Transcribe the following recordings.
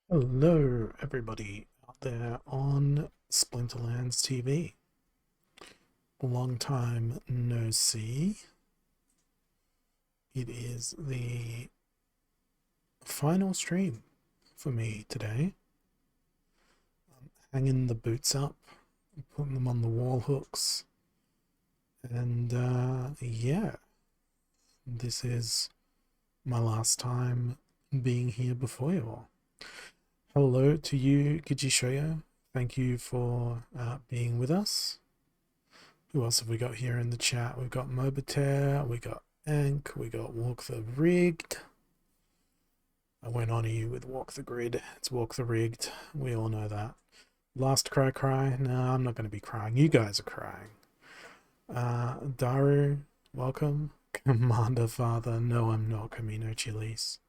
Hello, everybody out there on Splinterlands TV. Long time no see. It is the final stream for me today. I'm hanging the boots up, putting them on the wall hooks, and yeah, this is my last time being here before you all. Hello to you, Gijishoya. Thank you for being with us. Who else have we got here in the chat? We've got Mobitaire, we got Ank, we got Walk the Rigged. I won't honour you with Walk the Grid. It's Walk the Rigged. We all know that. Last Cry. No, I'm not going to be crying. You guys are crying. Daru, welcome. Commander Father. No, I'm not Camino Chilis.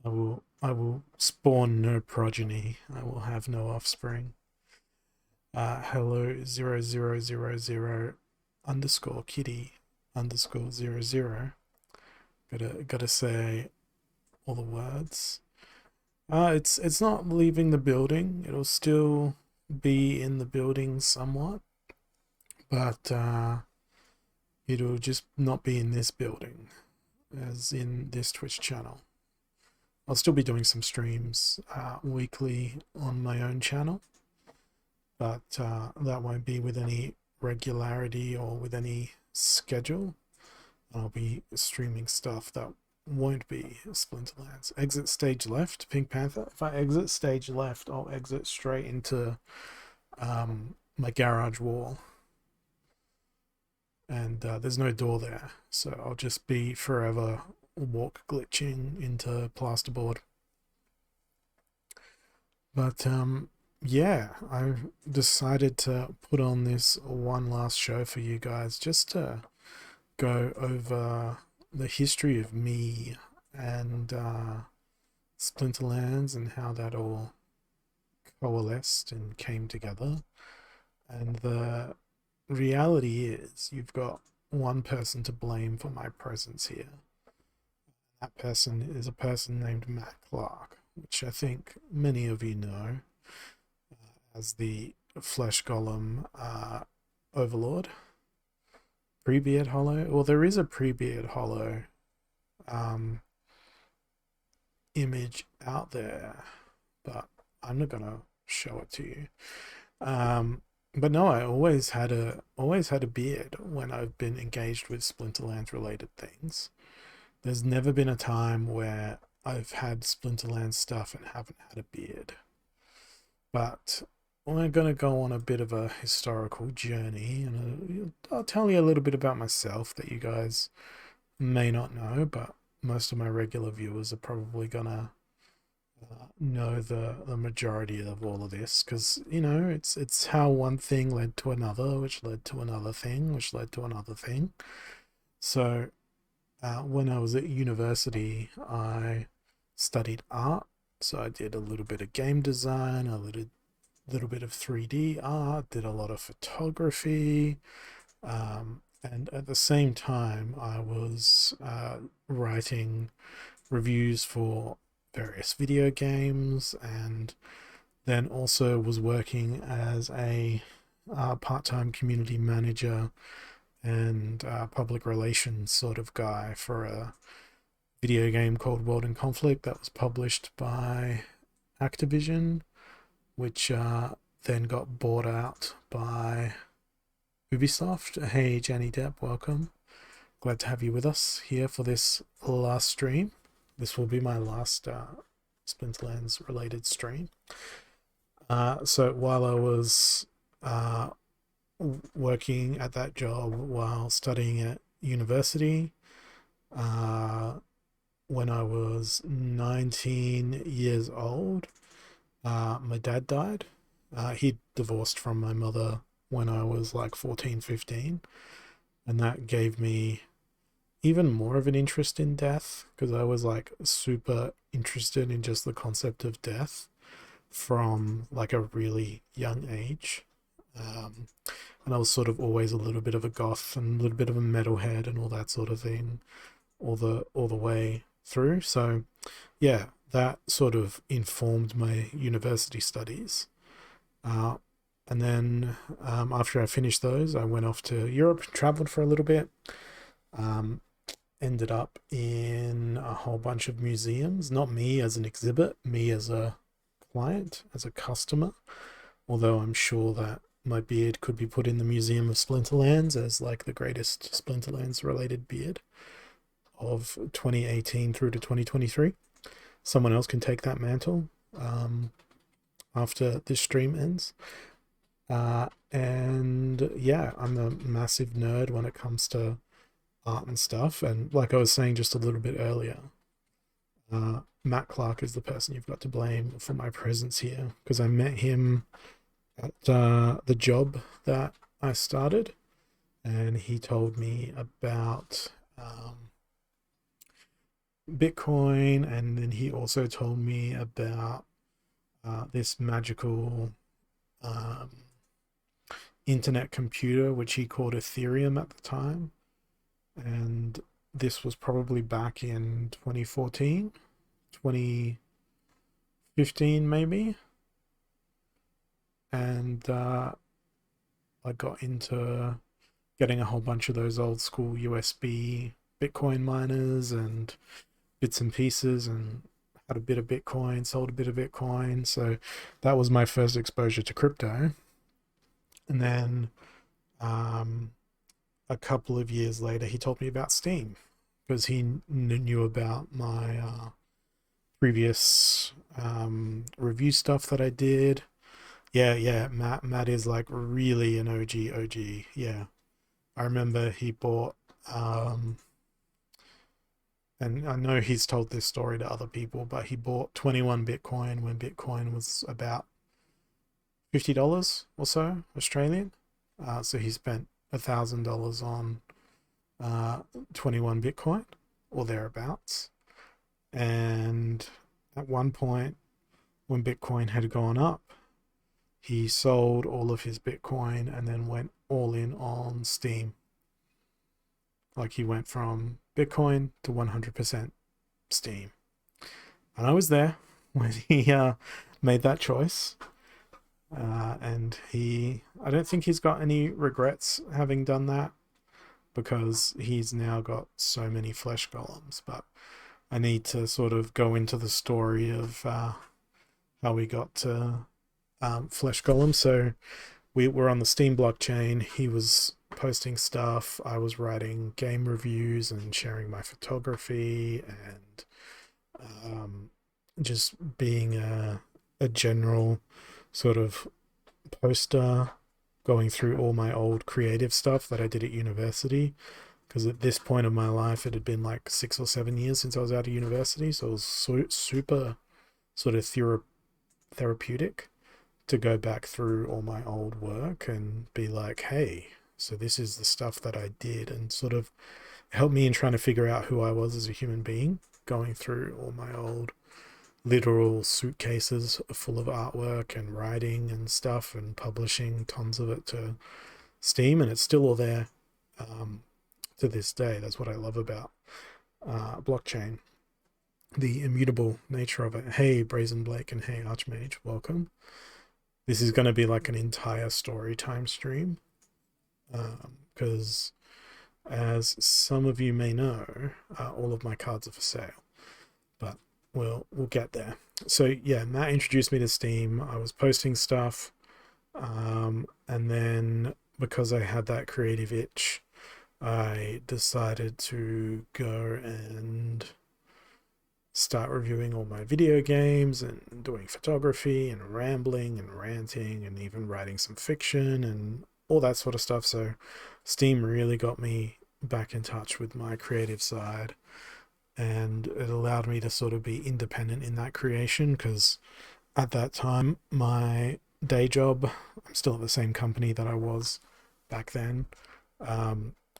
I will spawn no progeny. I will have no offspring. Hello 0000 underscore kitty underscore 00. Gotta say all the words. It's not leaving the building. It'll still be in the building somewhat, but it'll just not be in this building, as in this Twitch channel. I'll still be doing some streams weekly on my own channel, but that won't be with any regularity or with any schedule. I'll be streaming stuff that won't be Splinterlands. Exit stage left, Pink Panther. If I exit stage left, I'll exit straight into my garage wall. And there's no door there, so I'll just be forever walk glitching into plasterboard. But yeah, I've decided to put on this one last show for you guys just to go over the history of me and Splinterlands and how that all coalesced and came together. And the reality is, you've got one person to blame for my presence here. That person is a person named Matt Clark, which I think many of you know as the Flesh Golem Overlord. Pre-Beard Hollow. Well, there is a Pre-Beard Hollow image out there, but I'm not gonna show it to you. But no, I always had a beard when I've been engaged with Splinterlands related things. There's never been a time where I've had Splinterlands stuff and haven't had a beard. But we're going to go on a bit of a historical journey, and I'll tell you a little bit about myself that you guys may not know, but most of my regular viewers are probably going to know the majority of all of this, because you know it's how one thing led to another, which led to another thing, which led to another thing. So when I was at university, I studied art. So I did a little bit of game design, a little bit of 3D art, did a lot of photography, and at the same time, I was writing reviews for various video games, and then also was working as a part-time community manager and public relations sort of guy for a video game called World in Conflict that was published by Activision, which then got bought out by Ubisoft. Hey, Jenny Depp, welcome. Glad to have you with us here for this last stream. This will be my last Splinterlands related stream. So while I was working at that job while studying at university, when I was 19 years old, my dad died. He divorced from my mother when I was like 14, 15. And that gave me even more of an interest in death, because I was like super interested in just the concept of death from like a really young age. And I was sort of always a little bit of a goth and a little bit of a metalhead and all that sort of thing all the way through. So yeah, that sort of informed my university studies. Uh, and then after I finished those, I went off to Europe, traveled for a little bit, um, ended up in a whole bunch of museums. Not me as an exhibit, me as a client, as a customer. Although I'm sure that my beard could be put in the Museum of Splinterlands as like the greatest Splinterlands related beard of 2018 through to 2023. Someone else can take that mantle after this stream ends. And yeah, I'm a massive nerd when it comes to art and stuff. And like I was saying just a little bit earlier, Matt Clark is the person you've got to blame for my presence here because I met him at the job that I started, and he told me about Bitcoin, and then he also told me about this magical um, internet computer, which he called Ethereum at the time. And this was probably back in 2014, 2015, maybe. And I got into getting a whole bunch of those old school USB Bitcoin miners and bits and pieces, and had a bit of Bitcoin, sold a bit of Bitcoin. So that was my first exposure to crypto. And then um, a couple of years later, he told me about Steam because he knew about my previous review stuff that I did. Yeah. Matt is like really an OG. Yeah, I remember he bought, and I know he's told this story to other people, but he bought 21 Bitcoin when Bitcoin was about $50 or so Australian. So he spent $1,000 on 21 Bitcoin or thereabouts. And at one point, when Bitcoin had gone up, he sold all of his Bitcoin and then went all in on Steam. Like he went from Bitcoin to 100% Steam. And I was there when he made that choice. And I don't think he's got any regrets having done that because he's now got so many flesh golems. But I need to sort of go into the story of how we got to flesh golems. So we were on the Steam blockchain. He was posting stuff. I was writing game reviews and sharing my photography and just being a general sort of poster, going through all my old creative stuff that I did at university. Because at this point of my life, it had been like 6 or 7 years since I was out of university. So it was super sort of therapeutic to go back through all my old work and be like, hey, so this is the stuff that I did, and sort of help me in trying to figure out who I was as a human being, going through all my old literal suitcases full of artwork and writing and stuff and publishing tons of it to Steam, and it's still all there to this day. That's what I love about blockchain, the immutable nature of it. Hey, Brazen Blake, and hey, Archmage, welcome. This is going to be like an entire story time stream because, as some of you may know, all of my cards are for sale, but we'll get there. So yeah, Matt introduced me to Steam. I was posting stuff, and then because I had that creative itch, I decided to go and start reviewing all my video games and doing photography and rambling and ranting and even writing some fiction and all that sort of stuff. So Steam really got me back in touch with my creative side, and it allowed me to sort of be independent in that creation because at that time my day job, I'm still at the same company that I was back then,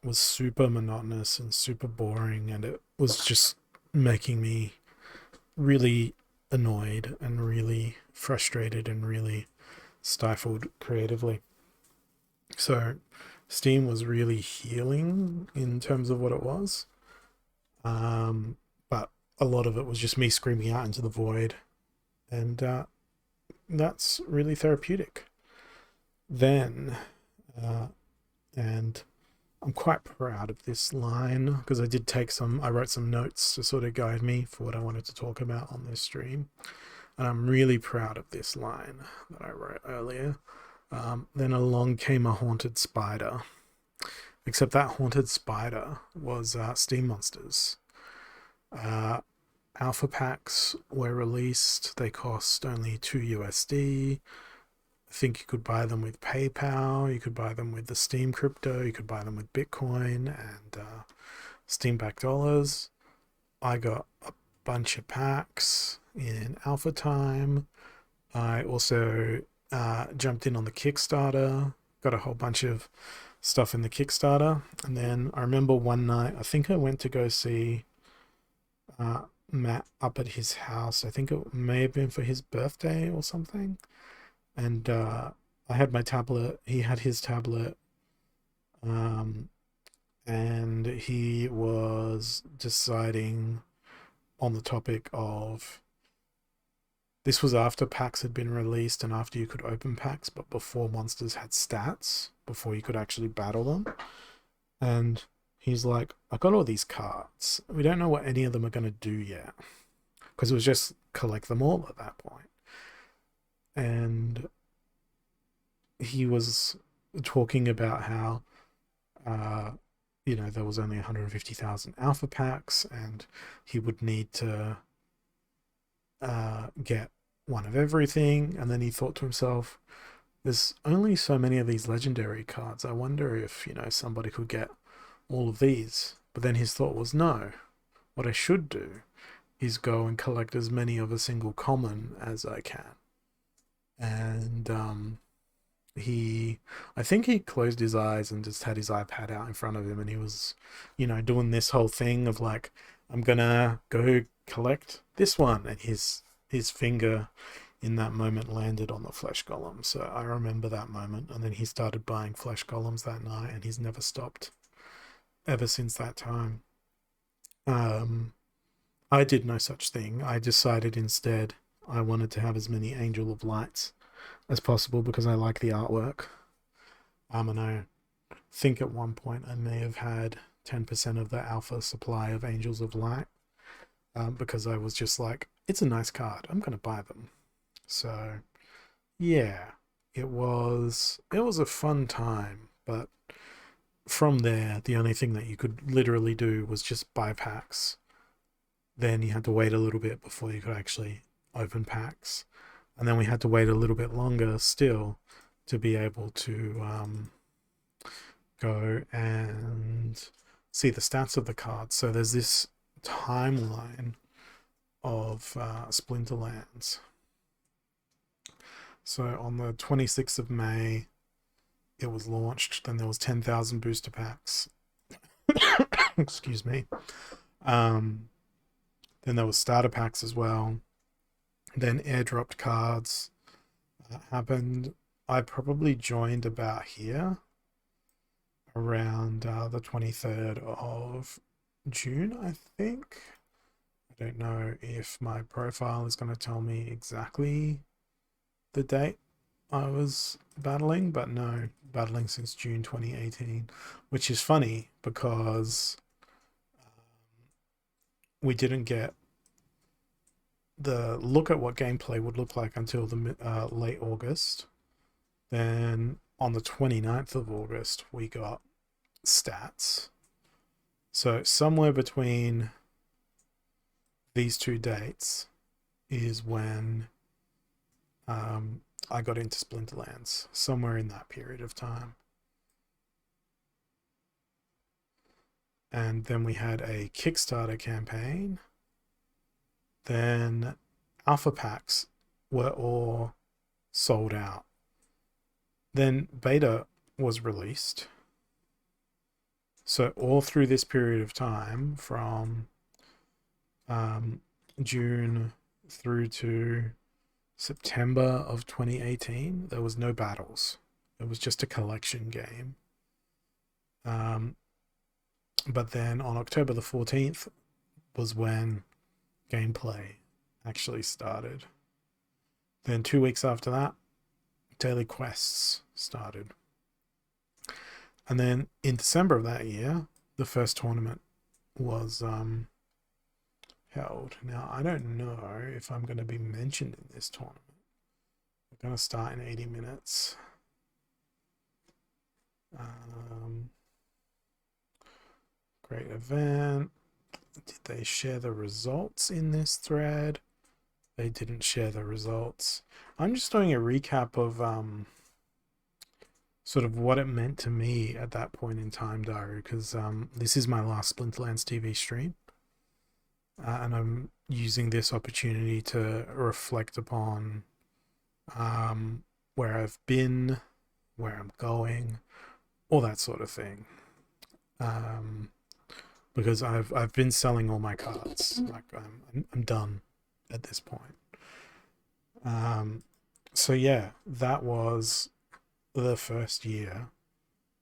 was super monotonous and super boring, and it was just making me really annoyed and really frustrated and really stifled creatively. So Steam was really healing in terms of what it was. But a lot of it was just me screaming out into the void, and that's really therapeutic. Then, uh, and I'm quite proud of this line because I wrote some notes to sort of guide me for what I wanted to talk about on this stream. And I'm really proud of this line that I wrote earlier. Then along came a haunted spider. Except that haunted spider was Steam Monsters. Uh, Alpha packs were released. They cost only 2 USD. I think you could buy them with PayPal. You could buy them with the Steam crypto. You could buy them with Bitcoin and Steam back dollars. I got a bunch of packs in alpha time. I also jumped in on the Kickstarter, got a whole bunch of stuff in the Kickstarter. And then I remember one night, I think I went to go see Matt up at his house. I think it may have been for his birthday or something. And I had my tablet, he had his tablet, um, and he was deciding on the topic of, this was after packs had been released and after you could open packs, but before monsters had stats, before you could actually battle them. And he's like, I got all these cards. We don't know what any of them are going to do yet. Because it was just collect them all at that point. And he was talking about how, there was only 150,000 alpha packs and he would need to get one of everything. And then he thought to himself, there's only so many of these legendary cards. I wonder if, somebody could get all of these. But then his thought was, no, what I should do is go and collect as many of a single common as I can. And I think he closed his eyes and just had his iPad out in front of him, and he was, doing this whole thing of like, I'm gonna go collect this one, and his finger in that moment landed on the flesh golem. So I remember that moment, and then he started buying flesh golems that night, and he's never stopped ever since that time. I did no such thing. I decided instead I wanted to have as many Angel of Lights as possible because I like the artwork. And I think at one point I may have had 10% of the alpha supply of Angels of Light, because I was just like, it's a nice card, I'm gonna buy them. So yeah, it was a fun time, but from there the only thing that you could literally do was just buy packs. Then you had to wait a little bit before you could actually open packs, and then we had to wait a little bit longer still to be able to go and see the stats of the cards. So there's this timeline of Splinterlands. So on the 26th of May, it was launched. Then there was 10,000 booster packs. Excuse me. Then there was starter packs as well. Then airdropped cards happened. I probably joined about here around the 23rd of June, I think. I don't know if my profile is going to tell me exactly the date I was battling, but no, battling since June 2018, which is funny because we didn't get the look at what gameplay would look like until the late August. Then on the 29th of August, we got stats. So somewhere between these two dates is when I got into Splinterlands, somewhere in that period of time. And then we had a Kickstarter campaign. Then alpha packs were all sold out. Then beta was released. So all through this period of time, from June through to September of 2018, there was no battles. It was just a collection game. But then on October the 14th was when gameplay actually started. Then 2 weeks after that, daily quests started. And then in December of that year, the first tournament was held. Now, I don't know if I'm going to be mentioned in this tournament. We're going to start in 80 minutes. Great event. Did they share the results in this thread? They didn't share the results. I'm just doing a recap of sort of what it meant to me at that point in time, Diary, because this is my last Splinterlands TV stream. And I'm using this opportunity to reflect upon where I've been, where I'm going, all that sort of thing. Because I've been selling all my cards. Like I'm done at this point. So yeah, that was the first year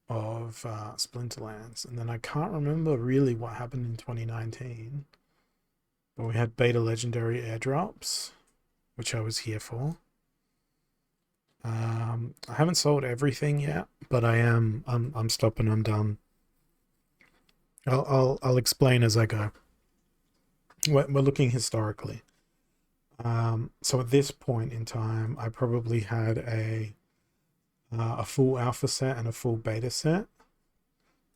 of Splinterlands, and then I can't remember really what happened in 2019. But we had beta legendary airdrops, which I was here for. I haven't sold everything yet, but I'm stopping. I'm done. I'll explain as I go. We're looking historically. So at this point in time, I probably had a full alpha set and a full beta set,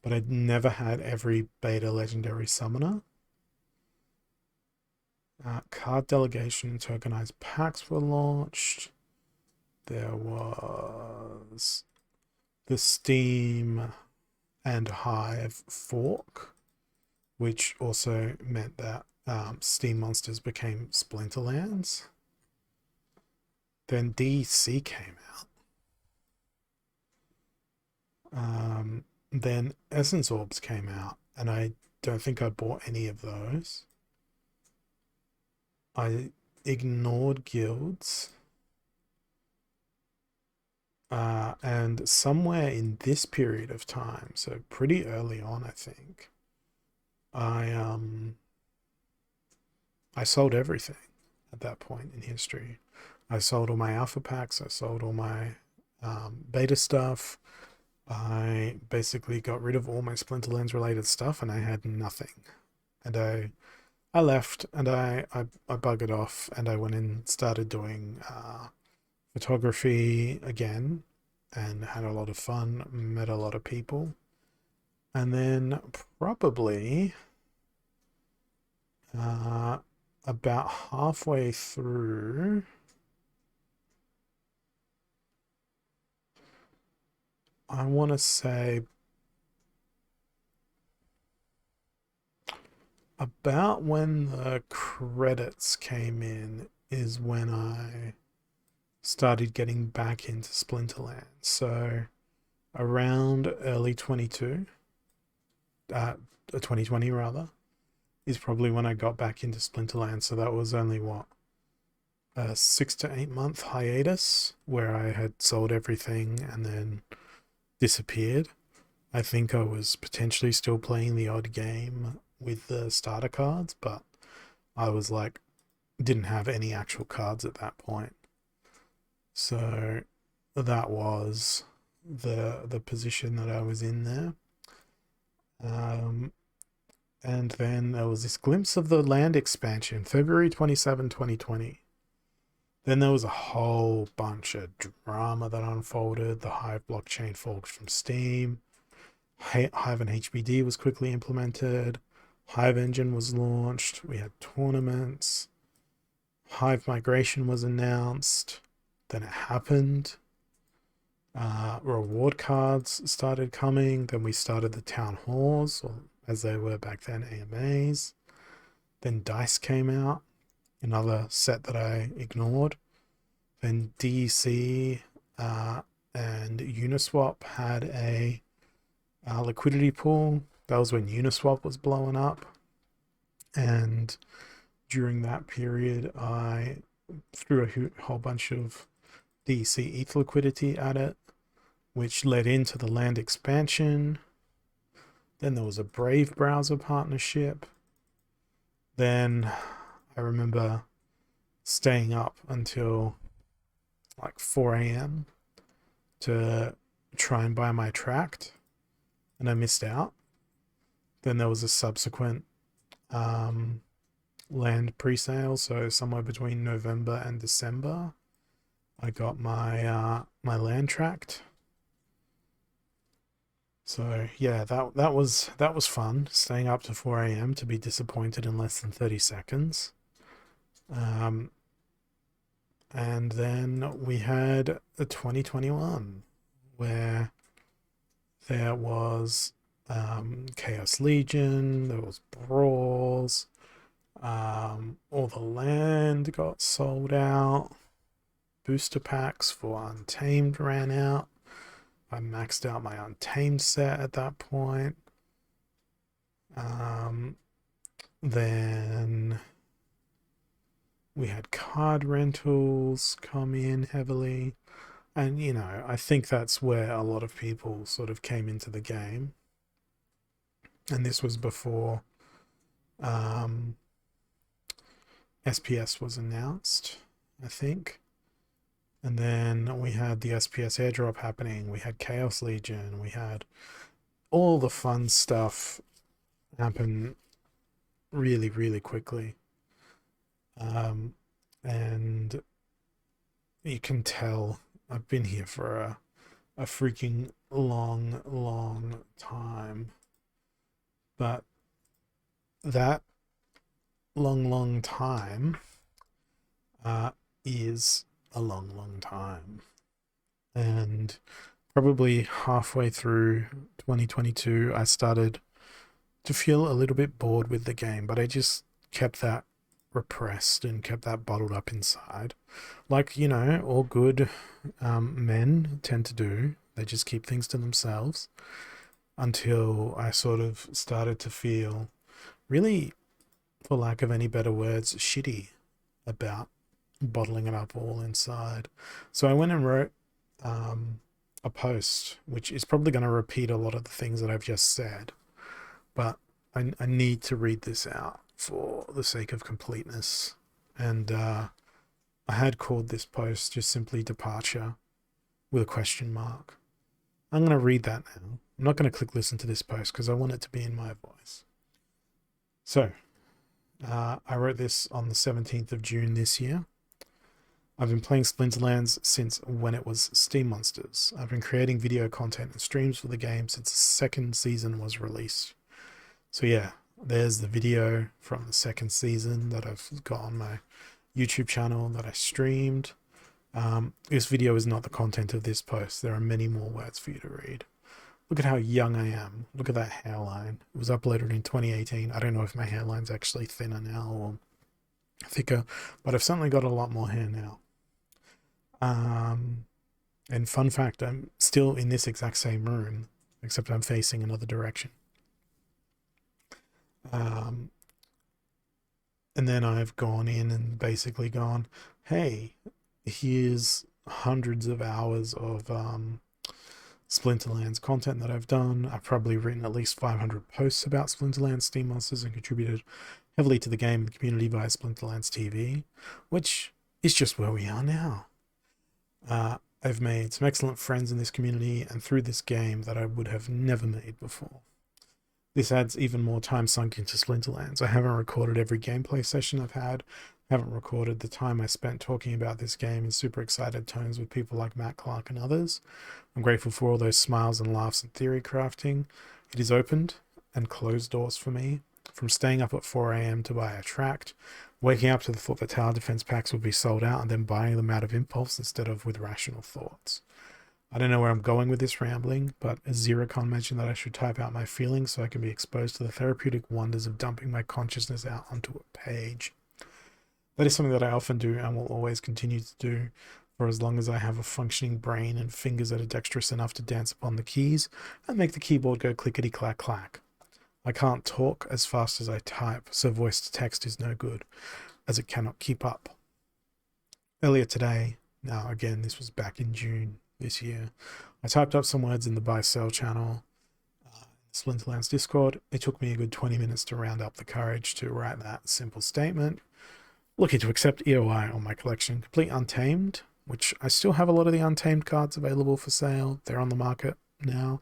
but I'd never had every beta legendary summoner. Card delegation and tokenized packs were launched. There was the Steam and Hive fork, which also meant that Steam Monsters became Splinterlands. Then DC came out. Then Essence Orbs came out, and I don't think I bought any of those. I ignored guilds. And somewhere in this period of time, so pretty early on, I think, I sold everything at that point in history. I sold all my alpha packs. I sold all my beta stuff. I basically got rid of all my Splinterlands related stuff, and I had nothing. And I left, and I buggered off, and I went and started doing photography again, and had a lot of fun, met a lot of people. And then probably about halfway through, I want to say about when the credits came in is when I started getting back into Splinterlands. So around early 2020 rather, is probably when I got back into Splinterlands. So that was only what, a 6 to 8 month hiatus where I had sold everything and then disappeared. I think I was potentially still playing the odd game with the starter cards, but I was like, didn't have any actual cards at that point. So that was the position that I was in there. And then there was this glimpse of the land expansion, February 27, 2020. Then there was a whole bunch of drama that unfolded. The Hive blockchain forked from Steam. Hive and HBD was quickly implemented. Hive Engine was launched. We had tournaments. Hive migration was announced. Then it happened. Reward cards started coming. Then we started the town halls, or as they were back then, AMAs. Then Dice came out, another set that I ignored. Then DEC and Uniswap had a liquidity pool. That was when Uniswap was blowing up. And during that period, I threw a whole bunch of DEC ETH liquidity at it, which led into the land expansion. Then there was a Brave browser partnership. Then I remember staying up until like 4 a.m. to try and buy my tract, and I missed out. Then there was a subsequent um, land pre-sale, so somewhere between November and December, I got my land tract. So yeah, that was fun. Staying up to 4 a.m. to be disappointed in less than 30 seconds. Um, and then we had a 2021 where there was Chaos Legion, there was brawls, all the land got sold out, booster packs for Untamed ran out. I maxed out my Untamed set at that point. Then we had card rentals come in heavily. And, I think that's where a lot of people sort of came into the game. And this was before SPS was announced, I think. And then we had the SPS airdrop happening. We had Chaos Legion. We had all the fun stuff happen really, really quickly. And you can tell I've been here for a freaking long, long time. But that long, long time is a long, long time. And probably halfway through 2022, I started to feel a little bit bored with the game, but I just kept that repressed and kept that bottled up inside. Like, all good men tend to do. They just keep things to themselves until I sort of started to feel really, for lack of any better words, shitty about bottling it up all inside. So I went and wrote a post, which is probably going to repeat a lot of the things that I've just said, but I need to read this out for the sake of completeness. And I had called this post just simply Departure with a question mark. I'm going to read that now. I'm not going to click listen to this post because I want it to be in my voice. So, I wrote this on the 17th of June this year. I've been playing Splinterlands since when it was Steam Monsters. I've been creating video content and streams for the game since the second season was released. So yeah, there's the video from the second season that I've got on my YouTube channel that I streamed. This video is not the content of this post. There are many more words for you to read. Look at how young I am. Look at that hairline. It was uploaded in 2018. I don't know if my hairline's actually thinner now or thicker, but I've certainly got a lot more hair now. And fun fact, I'm still in this exact same room, except I'm facing another direction. And then I've gone in and basically gone, hey, here's hundreds of hours of Splinterlands content that I've done. I've probably written at least 500 posts about Splinterlands Steam Monsters and contributed heavily to the game and community via Splinterlands TV, which is just where we are now. I've made some excellent friends in this community and through this game that I would have never made before. This adds even more time sunk into Splinterlands. I haven't recorded every gameplay session I've had, haven't recorded the time I spent talking about this game in super excited tones with people like Matt Clark and others. I'm grateful for all those smiles and laughs and theory crafting. It has opened and closed doors for me, from staying up at 4 a.m. to buy a tract, waking up to the thought that tower defense packs would be sold out and then buying them out of impulse instead of with rational thoughts. I don't know where I'm going with this rambling, but Zeracon mentioned that I should type out my feelings so I can be exposed to the therapeutic wonders of dumping my consciousness out onto a page. That is something that I often do and will always continue to do for as long as I have a functioning brain and fingers that are dexterous enough to dance upon the keys and make the keyboard go clickety-clack-clack. I can't talk as fast as I type, so voice to text is no good, as it cannot keep up. Earlier today, now again, this was back in June this year, I typed up some words in the buy sell channel, Splinterlands Discord. It took me a good 20 minutes to round up the courage to write that simple statement. Looking to accept EOI on my collection. Complete Untamed, which I still have a lot of the Untamed cards available for sale. They're on the market now.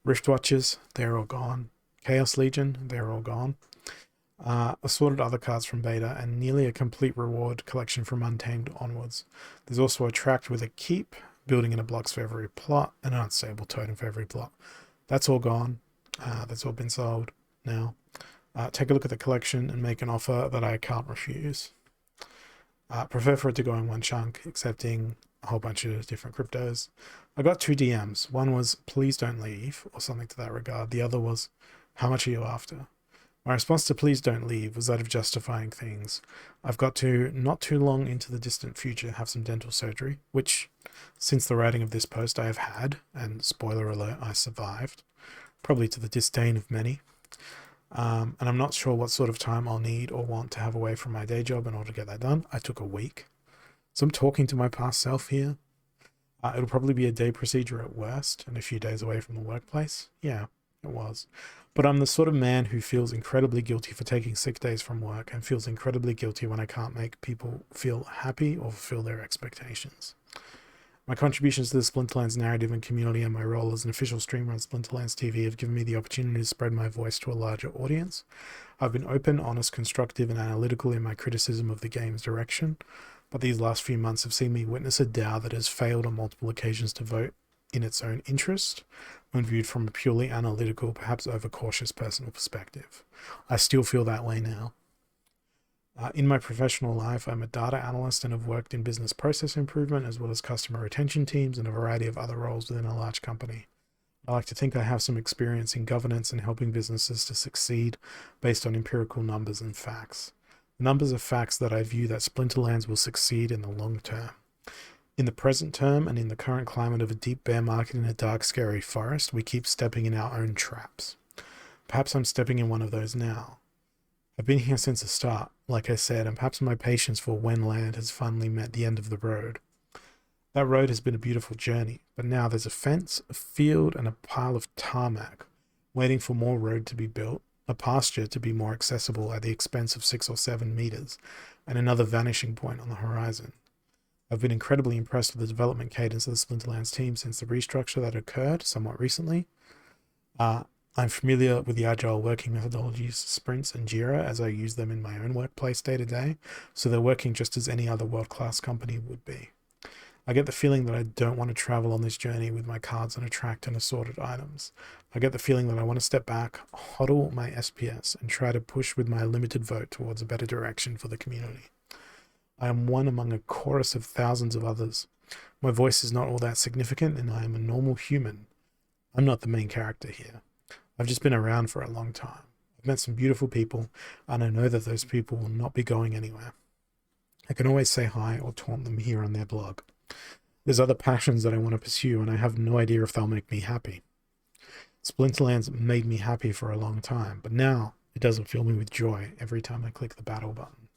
Rift Watchers, they're all gone. Chaos Legion, they're all gone. Assorted other cards from beta, and nearly a complete reward collection from Untamed onwards. There's also a tract with a keep, building in a blocks for every plot, and an unstable totem for every plot. That's all gone. That's all been sold now. Take a look at the collection and make an offer that I can't refuse. Prefer for it to go in one chunk, accepting a whole bunch of different cryptos. I got 2 DMs. One was, please don't leave, or something to that regard. The other was, how much are you after? My response to please don't leave was that of justifying things. I've got to, not too long into the distant future, have some dental surgery, which, since the writing of this post, I have had, and spoiler alert, I survived, probably to the disdain of many. And I'm not sure what sort of time I'll need or want to have away from my day job in order to get that done. I took a week. So I'm talking to my past self here. It'll probably be a day procedure at worst, and a few days away from the workplace. Yeah, it was. But I'm the sort of man who feels incredibly guilty for taking sick days from work, and feels incredibly guilty when I can't make people feel happy or fulfill their expectations. My contributions to the Splinterlands narrative and community, and my role as an official streamer on Splinterlands TV, have given me the opportunity to spread my voice to a larger audience. I've been open, honest, constructive, and analytical in my criticism of the game's direction, but these last few months have seen me witness a DAO that has failed on multiple occasions to vote in its own interest, when viewed from a purely analytical, perhaps overcautious personal perspective. I still feel that way now. In my professional life, I'm a data analyst and have worked in business process improvement as well as customer retention teams and a variety of other roles within a large company. I like to think I have some experience in governance and helping businesses to succeed based on empirical numbers and facts. The numbers are facts that I view that Splinterlands will succeed in the long term. In the present term and in the current climate of a deep bear market in a dark, scary forest, we keep stepping in our own traps. Perhaps I'm stepping in one of those now. I've been here since the start, like I said, and perhaps my patience for when land has finally met the end of the road. That road has been a beautiful journey, but now there's a fence, a field, and a pile of tarmac, waiting for more road to be built, a pasture to be more accessible at the expense of 6 or 7 meters, and another vanishing point on the horizon. I've been incredibly impressed with the development cadence of the Splinterlands team since the restructure that occurred somewhat recently. I'm familiar with the agile working methodologies, sprints, and Jira as I use them in my own workplace day to day, so they're working just as any other world-class company would be. I get the feeling that I don't want to travel on this journey with my cards on a tracked and assorted items. I get the feeling that I want to step back, hodl my SPS, and try to push with my limited vote towards a better direction for the community. I am one among a chorus of thousands of others. My voice is not all that significant, and I am a normal human. I'm not the main character here. I've just been around for a long time. I've met some beautiful people, and I know that those people will not be going anywhere. I can always say hi or taunt them here on their blog. There's other passions that I want to pursue, and I have no idea if they'll make me happy. Splinterlands made me happy for a long time, but now it doesn't fill me with joy every time I click the battle button.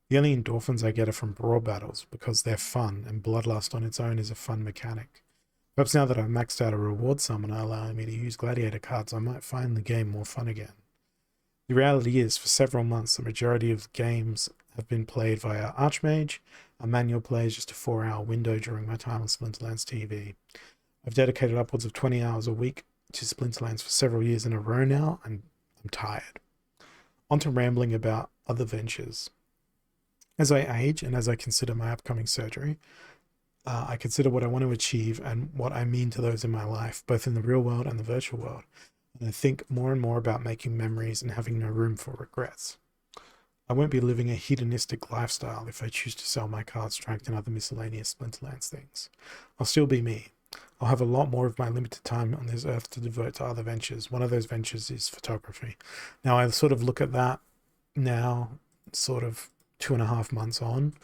The only endorphins I get are from brawl battles because they're fun, and Bloodlust on its own is a fun mechanic. Perhaps now that I've maxed out a reward summoner allowing me to use gladiator cards, I might find the game more fun again. The reality is, for several months, the majority of games have been played via Archmage. A manual play is just a 4-hour window during my time on Splinterlands TV. I've dedicated upwards of 20 hours a week to Splinterlands for several years in a row now, and I'm tired. On to rambling about other ventures. As I age and as I consider my upcoming surgery, I consider what I want to achieve and what I mean to those in my life, both in the real world and the virtual world. And I think more and more about making memories and having no room for regrets. I won't be living a hedonistic lifestyle if I choose to sell my cards tracked and other miscellaneous Splinterlands things. I'll still be me. I'll have a lot more of my limited time on this earth to devote to other ventures. One of those ventures is photography. Now, I sort of look at that now, sort of 2.5 months on,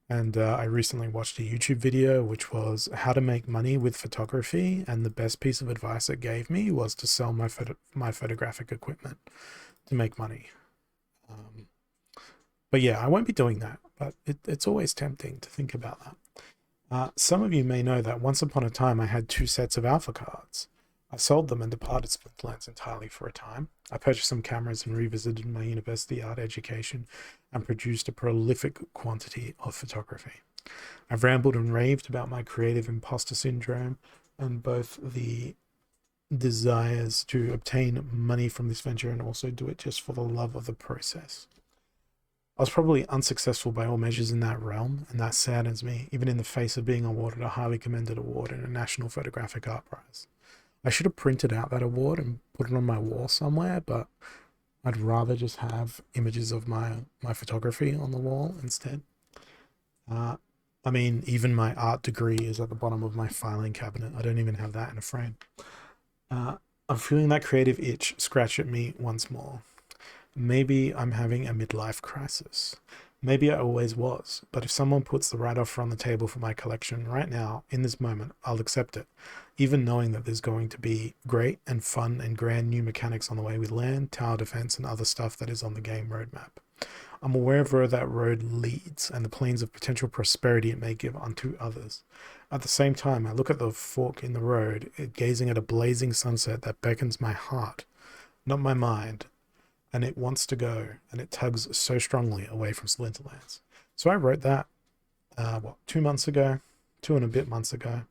and I recently watched a YouTube video which was how to make money with photography, and the best piece of advice it gave me was to sell my photographic equipment to make money. But yeah, I won't be doing that, but it's always tempting to think about that. Some of you may know that once upon a time I had 2 sets of alpha cards. I sold them and departed Splinterlands entirely for a time. I purchased some cameras and revisited my university art education and produced a prolific quantity of photography. I've rambled and raved about my creative imposter syndrome and both the desires to obtain money from this venture and also do it just for the love of the process. I was probably unsuccessful by all measures in that realm, and that saddens me, even in the face of being awarded a highly commended award in a National Photographic Art Prize. I should have printed out that award and put it on my wall somewhere, but I'd rather just have images of my photography on the wall instead. Uh, I mean, even my art degree is at the bottom of my filing cabinet. I don't even have that in a frame. I'm feeling that creative itch scratch at me once more. Maybe I'm having a midlife crisis. Maybe I always was, but if someone puts the right offer on the table for my collection right now, in this moment, I'll accept it, even knowing that there's going to be great and fun and grand new mechanics on the way with land, tower defense, and other stuff that is on the game roadmap. I'm aware of where that road leads and the planes of potential prosperity it may give unto others. At the same time, I look at the fork in the road, gazing at a blazing sunset that beckons my heart, not my mind, and it wants to go, and it tugs so strongly away from Splinterlands. So I wrote that, 2 months ago, 2 and a bit months ago,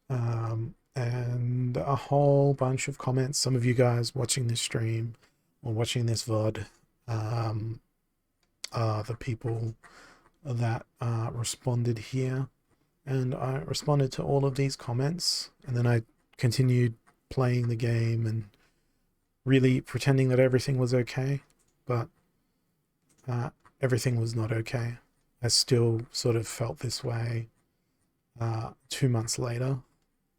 and a whole bunch of comments. Some of you guys watching this stream or watching this VOD are the people that responded here, and I responded to all of these comments, and then I continued playing the game and really pretending that everything was okay, but everything was not okay. I still sort of felt this way 2 months later,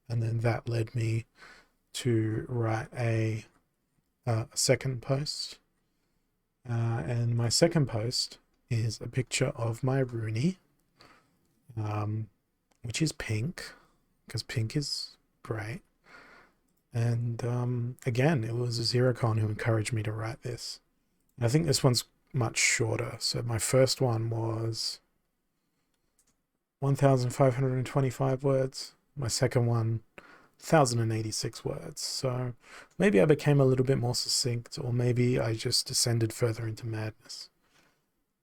and then that led me to write a second post. And my second post is a picture of my Rooney, which is pink, because pink is great. And again, it was Zerocon who encouraged me to write this. And I think this one's much shorter. So my first one was 1,525 words. My second one, 1,086 words. So maybe I became a little bit more succinct, or maybe I just descended further into madness.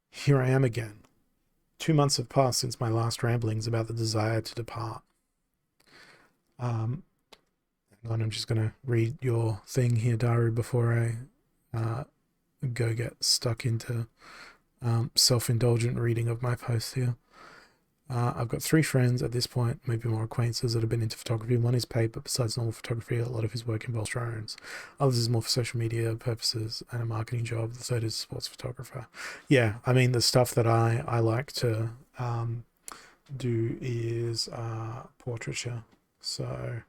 Here I am again. 2 months have passed since my last ramblings about the desire to depart. And I'm just going to read your thing here, Daru, before I go get stuck into self-indulgent reading of my post here. I've got 3 friends at this point, maybe more acquaintances that have been into photography. One is paid, but besides normal photography, a lot of his work involves drones. Others is more for social media purposes and a marketing job. The third is a sports photographer. Yeah, I mean, the stuff that I like to do is portraiture. So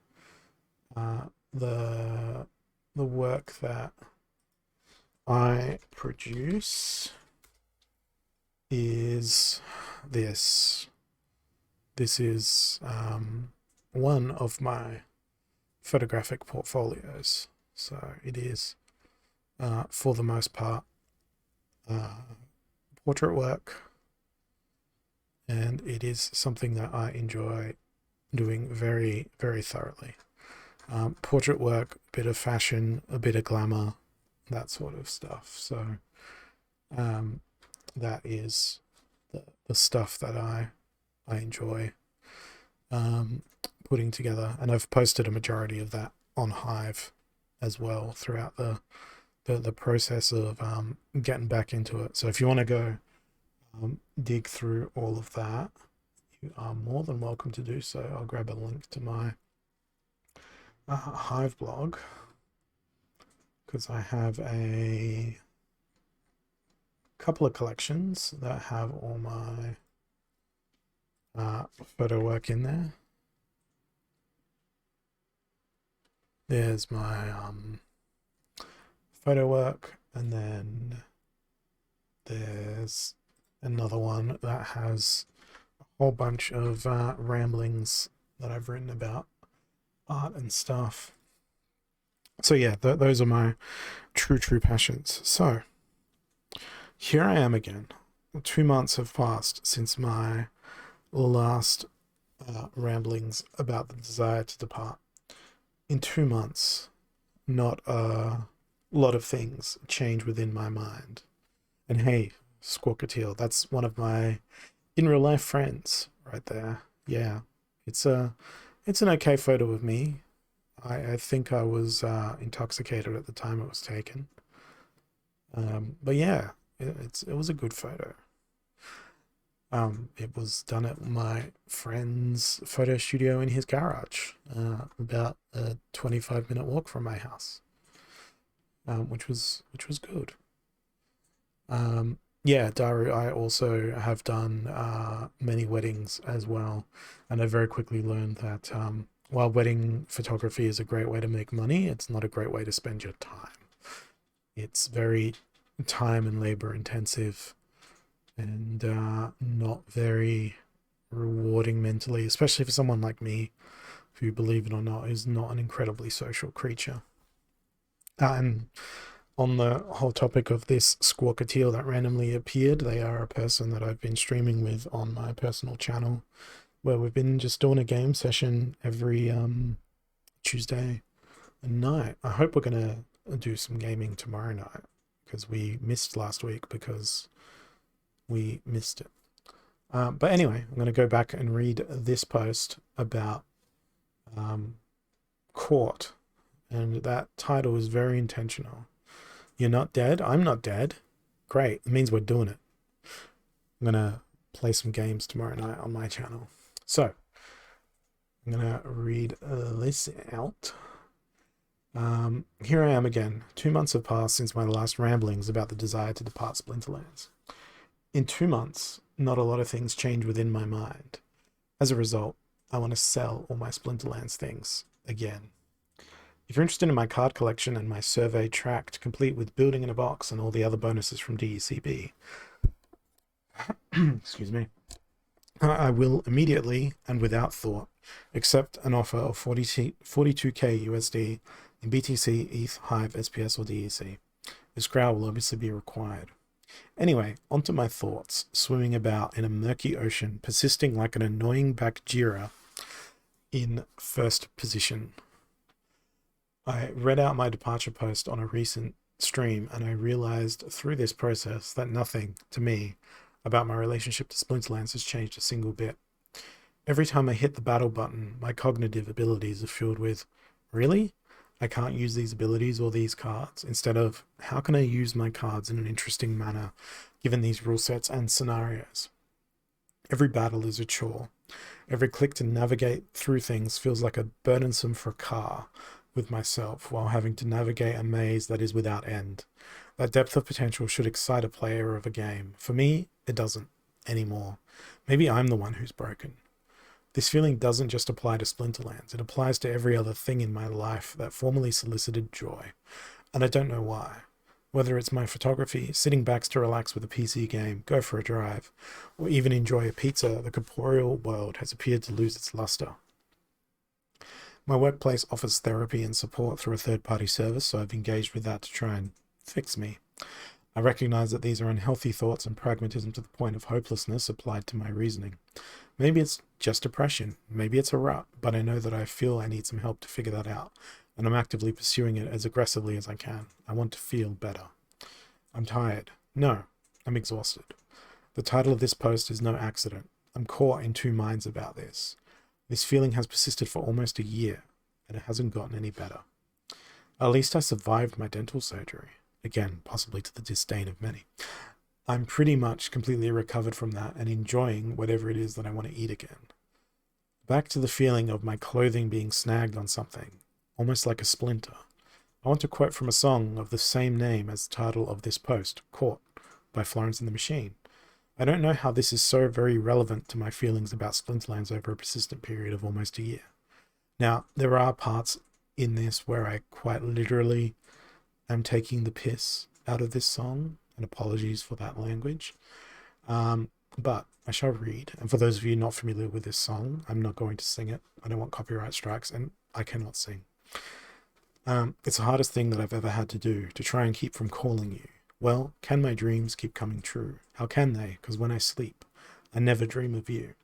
the work that I produce is this. This is one of my photographic portfolios. So it is, for the most part, portrait work, and it is something that I enjoy doing very, very thoroughly. Portrait work, a bit of fashion, a bit of glamour, that sort of stuff. So that is the stuff that I enjoy putting together, and I've posted a majority of that on Hive as well throughout the process of getting back into it. So if you want to go dig through all of that, you are more than welcome to do so. I'll grab a link to my Hive blog, because I have a couple of collections that have all my photo work in there. There's my photo work, and then there's another one that has a whole bunch of ramblings that I've written about art and stuff. So yeah, those are my true passions. So here I am again. 2 months have passed since my last ramblings about the desire to depart. in 2 months, not a lot of things change within my mind. And hey, Squawkateal, that's one of my in real life friends right there. Yeah, it's it's an okay photo of me. I think I was intoxicated at the time it was taken. But yeah, it was a good photo. It was done at my friend's photo studio in his garage, about a 25-minute walk from my house, which was good. Yeah, Daru, I also have done many weddings as well, and I very quickly learned that while wedding photography is a great way to make money, it's not a great way to spend your time. It's very time and labor intensive, and not very rewarding mentally, especially for someone like me, who, believe it or not, is not an incredibly social creature. And on the whole topic of this Squawkateal that randomly appeared, they are a person that I've been streaming with on my personal channel, where we've been just doing a game session every Tuesday night. I hope we're gonna do some gaming tomorrow night, because we missed last week because we missed it. But anyway, I'm going to go back and read this post about court, and that title is very intentional. You're not dead? I'm not dead. Great. It means we're doing it. I'm going to play some games tomorrow night on my channel. So, I'm going to read this out. Here I am again. 2 months have passed since my last ramblings about the desire to depart Splinterlands. In 2 months, not a lot of things change within my mind. As a result, I want to sell all my Splinterlands things again. If you're interested in my card collection and my survey tract, complete with building in a box and all the other bonuses from DECB, excuse me, I will immediately and without thought accept an offer of 42k USD in BTC, ETH, Hive, SPS, or DEC. This growl will obviously be required. Anyway, onto my thoughts, swimming about in a murky ocean, persisting like an annoying Bakjira in first position. I read out my departure post on a recent stream, and I realized through this process that nothing, to me, about my relationship to Splinterlands has changed a single bit. Every time I hit the battle button, my cognitive abilities are filled with, really? I can't use these abilities or these cards, instead of, how can I use my cards in an interesting manner, given these rule sets and scenarios? Every battle is a chore. Every click to navigate through things feels like a burdensome for a car with myself, while having to navigate a maze that is without end. That depth of potential should excite a player of a game. For me, it doesn't anymore. Maybe I'm the one who's broken. This feeling doesn't just apply to Splinterlands, it applies to every other thing in my life that formerly solicited joy. And I don't know why. Whether it's my photography, sitting back to relax with a PC game, go for a drive, or even enjoy a pizza, the corporeal world has appeared to lose its luster. My workplace offers therapy and support through a third-party service, so I've engaged with that to try and fix me. I recognize that these are unhealthy thoughts and pragmatism to the point of hopelessness applied to my reasoning. Maybe it's just depression, maybe it's a rut, but I know that I feel I need some help to figure that out, and I'm actively pursuing it as aggressively as I can. I want to feel better. I'm tired. No, I'm exhausted. The title of this post is no accident. I'm caught in two minds about this. This feeling has persisted for almost a year, and it hasn't gotten any better. At least I survived my dental surgery. Again, possibly to the disdain of many. I'm pretty much completely recovered from that and enjoying whatever it is that I want to eat again. Back to the feeling of my clothing being snagged on something, almost like a splinter. I want to quote from a song of the same name as the title of this post, Caught, by Florence and the Machine. I don't know how this is so very relevant to my feelings about Splinterlands over a persistent period of almost a year. Now, there are parts in this where I quite literally am taking the piss out of this song, and apologies for that language. But I shall read, and for those of you not familiar with this song, I'm not going to sing it. I don't want copyright strikes, and I cannot sing. It's the hardest thing that I've ever had to do, to try and keep from calling you. Well, can my dreams keep coming true? How can they? Because when I sleep, I never dream of you.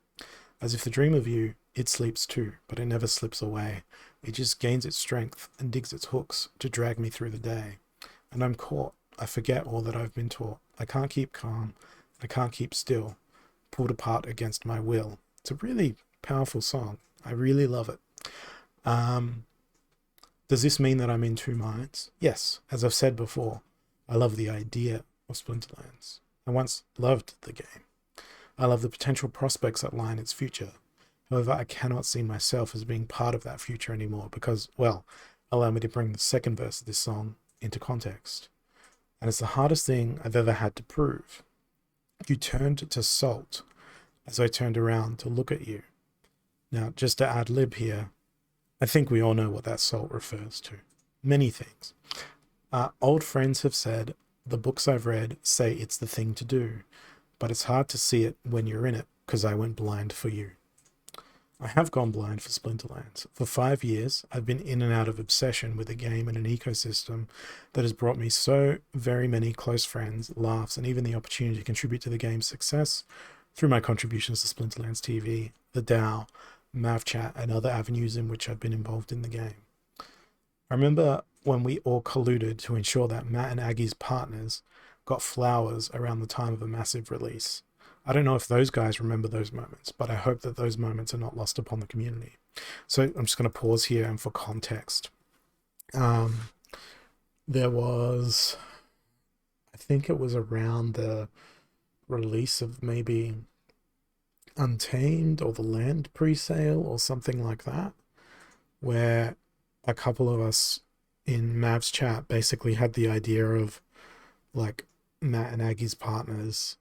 As if the dream of you It sleeps too, but it never slips away. It just gains its strength and digs its hooks to drag me through the day. And I'm caught. I forget all that I've been taught. I can't keep calm. I can't keep still. Pulled apart against my will. It's a really powerful song. I really love it. Um, does this mean that I'm in two minds? Yes, as I've said before, I love the idea of Splinterlands. I once loved the game. I love the potential prospects that lie in its future. However, I cannot see myself as being part of that future anymore because, well, allow me to bring the second verse of this song into context. And it's the hardest thing I've ever had to prove. You turned to salt as I turned around to look at you. Now, just to ad lib here, I think we all know what that salt refers to. Many things. Old friends have said, the books I've read say it's the thing to do, but it's hard to see it when you're in it because I went blind for you. I have gone blind for Splinterlands. For 5 years, I've been in and out of obsession with a game and an ecosystem that has brought me so very many close friends, laughs, and even the opportunity to contribute to the game's success through my contributions to Splinterlands TV, the DAO, MavChat, and other avenues in which I've been involved in the game. I remember when we all colluded to ensure that Matt and Aggie's partners got flowers around the time of a massive release. I don't know if those guys remember those moments, but I hope that those moments are not lost upon the community. So I'm just going to pause here, and for context, there was, I think it was around the release of maybe Untamed or the Land pre-sale or something like that, where a couple of us in Mav's chat basically had the idea of like Matt and Aggie's partners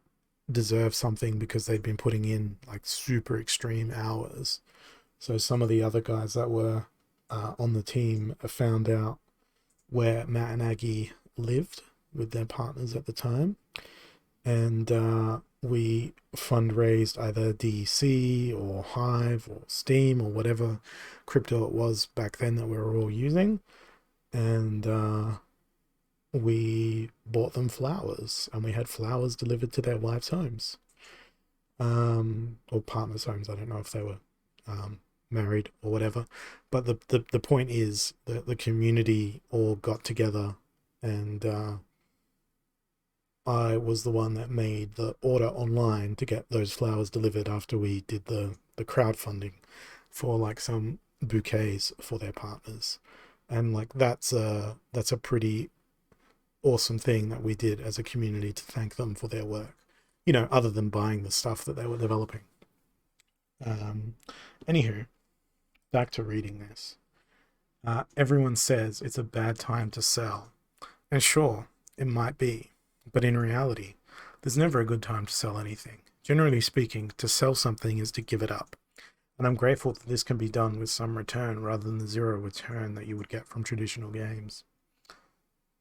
deserve something because they'd been putting in like super extreme hours. So some of the other guys that were on the team found out where Matt and Aggie lived with their partners at the time, and we fundraised either DEC or Hive or Steam or whatever crypto it was back then that we were all using, and we bought them flowers, and we had flowers delivered to their wives' homes, or partners' homes. I don't know if they were married or whatever, but the point is that the community all got together, and I was the one that made the order online to get those flowers delivered after we did the crowdfunding for like some bouquets for their partners. And like that's a pretty awesome thing that we did as a community to thank them for their work, you know, other than buying the stuff that they were developing. Anywho, back to reading this. Everyone says it's a bad time to sell, and sure, it might be, but in reality, there's never a good time to sell anything. Generally speaking, to sell something is to give it up. And I'm grateful that this can be done with some return rather than the zero return that you would get from traditional games.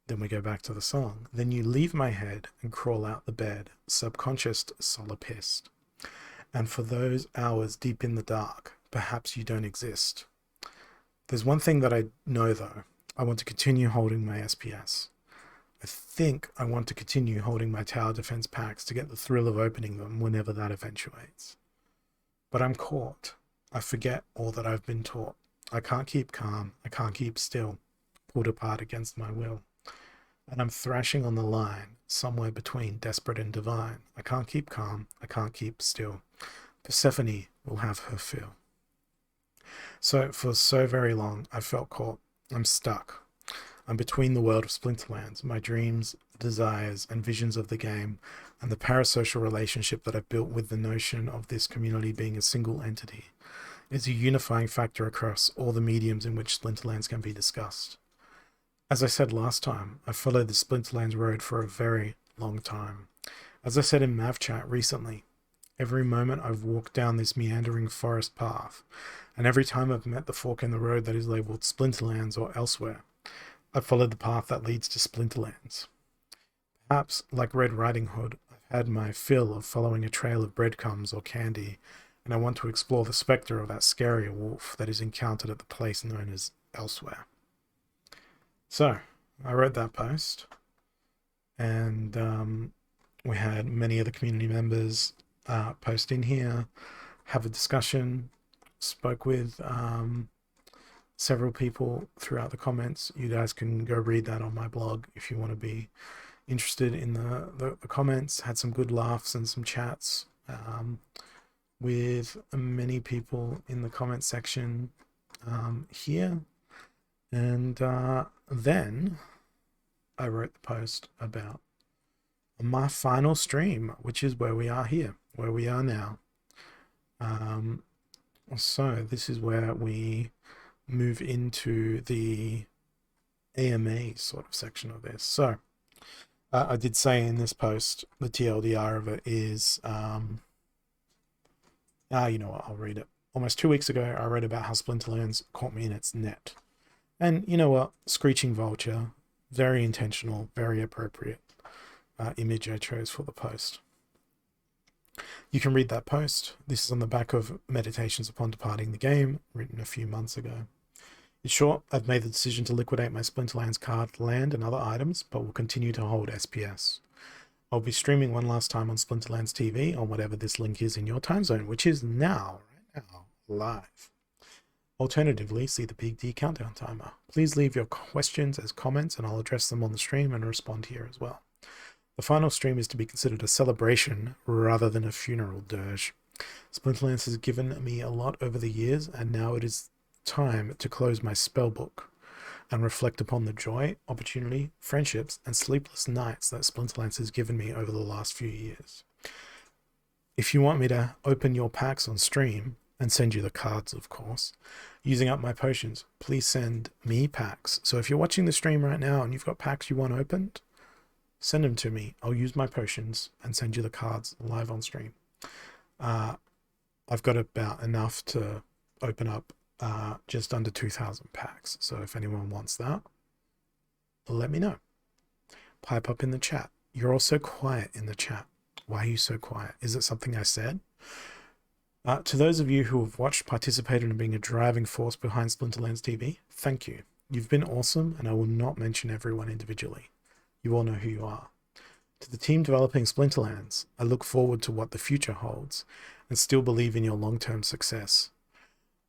Then we go back to the song. Then you leave my head and crawl out the bed, subconscious, solar pissed. And for those hours deep in the dark, perhaps you don't exist. There's one thing that I know though. I want to continue holding my SPS. I think I want to continue holding my tower defense packs to get the thrill of opening them whenever that eventuates. But I'm caught. I forget all that I've been taught. I can't keep calm. I can't keep still. Pulled apart against my will. And I'm thrashing on the line, somewhere between desperate and divine. I can't keep calm. I can't keep still. Persephone will have her fill. So for so very long, I felt caught. I'm stuck. I'm between the world of Splinterlands, my dreams, desires, and visions of the game, and the parasocial relationship that I've built with the notion of this community being a single entity. It's a unifying factor across all the mediums in which Splinterlands can be discussed. As I said last time, I followed the Splinterlands road for a very long time. As I said in MavChat recently, every moment I've walked down this meandering forest path, and every time I've met the fork in the road that is labelled Splinterlands or elsewhere, I've followed the path that leads to Splinterlands. Perhaps, like Red Riding Hood, I've had my fill of following a trail of breadcrumbs or candy, and I want to explore the spectre of that scarier wolf that is encountered at the place known as elsewhere. So, I wrote that post, and we had many of the community members post in here, have a discussion, spoke with several people throughout the comments. You guys can go read that on my blog if you want to be interested in the comments. Had some good laughs and some chats with many people in the comment section here. And then I wrote the post about my final stream, which is where we are here, where we are now. So this is where we move into the AMA sort of section of this. So I did say in this post, the TLDR of it is, you know what, I'll read it. Almost 2 weeks ago, I read about how Splinterlands caught me in its net. And you know what, Screeching Vulture, very intentional, very appropriate image I chose for the post. You can read that post. This is on the back of Meditations Upon Departing the Game, written a few months ago. In short, I've made the decision to liquidate my Splinterlands card, land, and other items, but will continue to hold SPS. I'll be streaming one last time on Splinterlands TV on whatever this link is in your time zone, which is now, right now, live. Alternatively, see the PG countdown timer. Please leave your questions as comments and I'll address them on the stream and respond here as well. The final stream is to be considered a celebration rather than a funeral dirge. Splinterlands has given me a lot over the years, and now it is time to close my spellbook and reflect upon the joy, opportunity, friendships, and sleepless nights that Splinterlands has given me over the last few years. If you want me to open your packs on stream, and send you the cards, of course, using up my potions, please send me packs. So if you're watching the stream right now and you've got packs you want opened, send them to me. I'll use my potions and send you the cards live on stream. I've got about enough to open up just under 2,000 packs. So if anyone wants that, let me know. Pipe up in the chat. You're all so quiet in the chat. Why are you so quiet? Is it something I said? To those of you who have watched, participated, and been a driving force behind Splinterlands TV, thank you. You've been awesome, and I will not mention everyone individually. You all know who you are. To the team developing Splinterlands, I look forward to what the future holds, and still believe in your long-term success.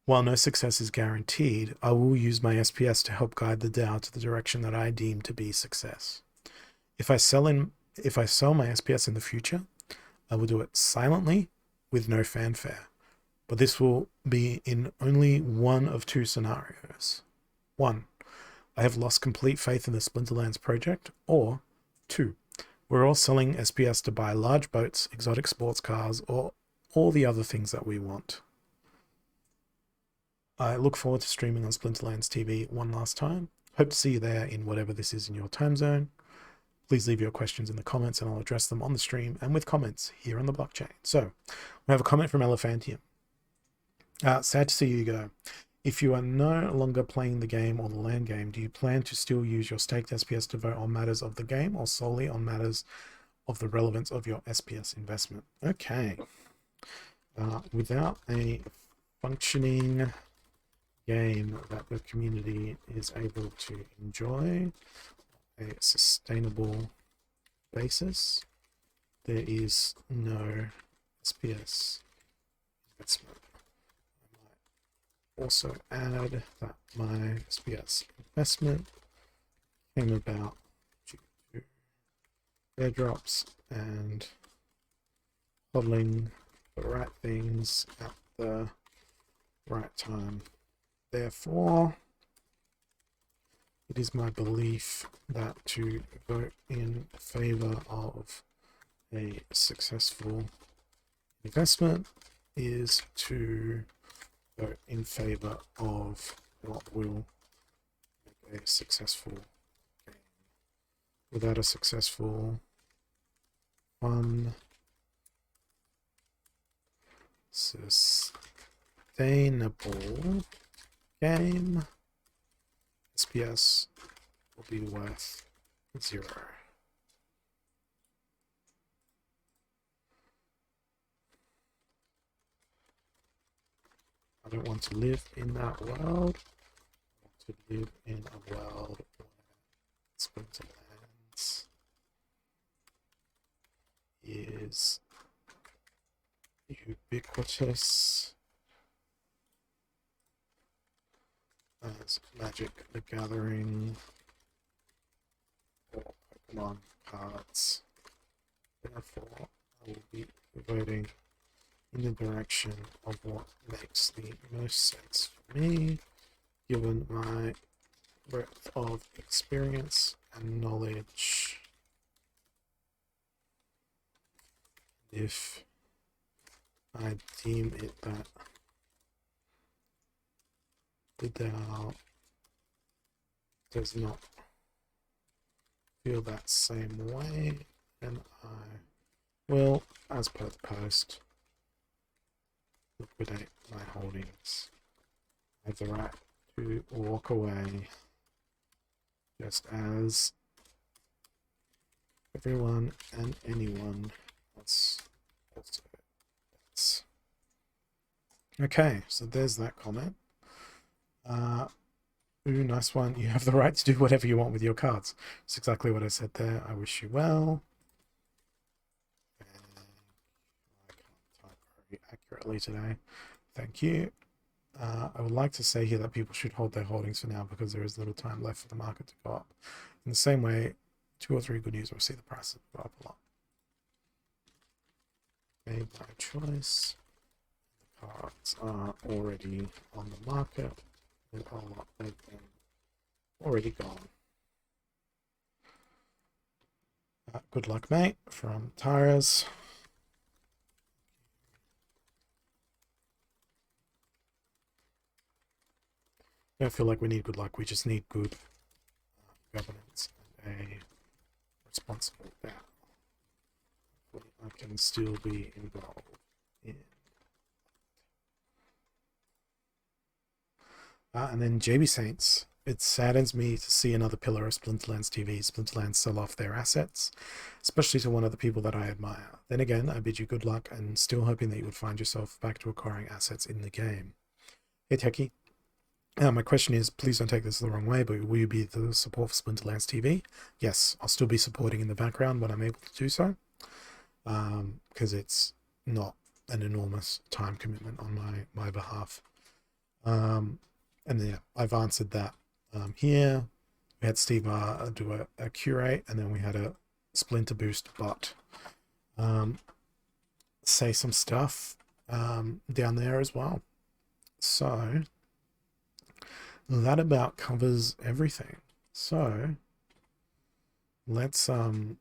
While no success is guaranteed, I will use my SPS to help guide the DAO to the direction that I deem to be success. If I sell my SPS in the future, I will do it silently, with no fanfare, but this will be in only one of two scenarios. 1, I have lost complete faith in the Splinterlands project, or 2, we're all selling SPS to buy large boats, exotic sports cars, or all the other things that we want. I look forward to streaming on Splinterlands TV one last time. Hope to see you there in whatever this is in your time zone. Please leave your questions in the comments and I'll address them on the stream and with comments here on the blockchain. So we have a comment from Elephantium. Sad to see you go. If you are no longer playing the game or the land game, do you plan to still use your staked SPS to vote on matters of the game or solely on matters of the relevance of your SPS investment? Okay. Without a functioning game that the community is able to enjoy a sustainable basis, there is no SPS investment. I might also add that my SPS investment came about due to airdrops and hodling the right things at the right time. Therefore, it is my belief that to vote in favor of a successful investment is to vote in favor of what will make a successful game. Without a successful, fun, sustainable game, SPS will be worth 0. I don't want to live in that world. I want to live in a world where Splinterlands is ubiquitous as Magic the Gathering or Pokemon cards. Therefore, I will be voting in the direction of what makes the most sense for me, given my breadth of experience and knowledge. If I deem it that the DAO does not feel that same way, then I will, as per the post, liquidate my holdings. I have the right to walk away, just as everyone and anyone else also does. Okay, so there's that comment. Ooh, nice one. You have the right to do whatever you want with your cards. That's exactly what I said there. I wish you well. And I can't type very accurately today. Thank you. I would like to say here that people should hold their holdings for now because there is little time left for the market to go up. In the same way, 2 or 3 good news will see the prices go up a lot. Made my choice. The cards are already on the market. A lot of them already gone. Good luck, mate, from Tyrus. I don't feel like we need good luck. We just need good governance and a responsible DAO. I can still be involved in. And then JB Saints. It saddens me to see another pillar of Splinterlands TV. Splinterlands sell off their assets, especially to one of the people that I admire. Then again, I bid you good luck and still hoping that you would find yourself back to acquiring assets in the game. Hey, Techie. My question is, please don't take this the wrong way, but will you be the support for Splinterlands TV? Yes, I'll still be supporting in the background when I'm able to do so, because it's not an enormous time commitment on my behalf. And yeah, I've answered that here. We had Steve do a curate, and then we had a Splinter Boost bot say some stuff down there as well. So that about covers everything. So let's go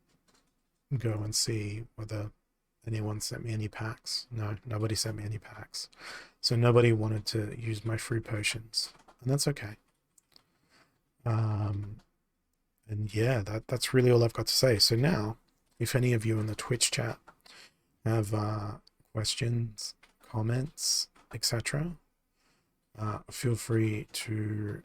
and see whether anyone sent me any packs. No, nobody sent me any packs. So nobody wanted to use my free potions, and that's okay. And yeah, that's really all I've got to say. So now, if any of you in the Twitch chat have questions, comments, etc., feel free to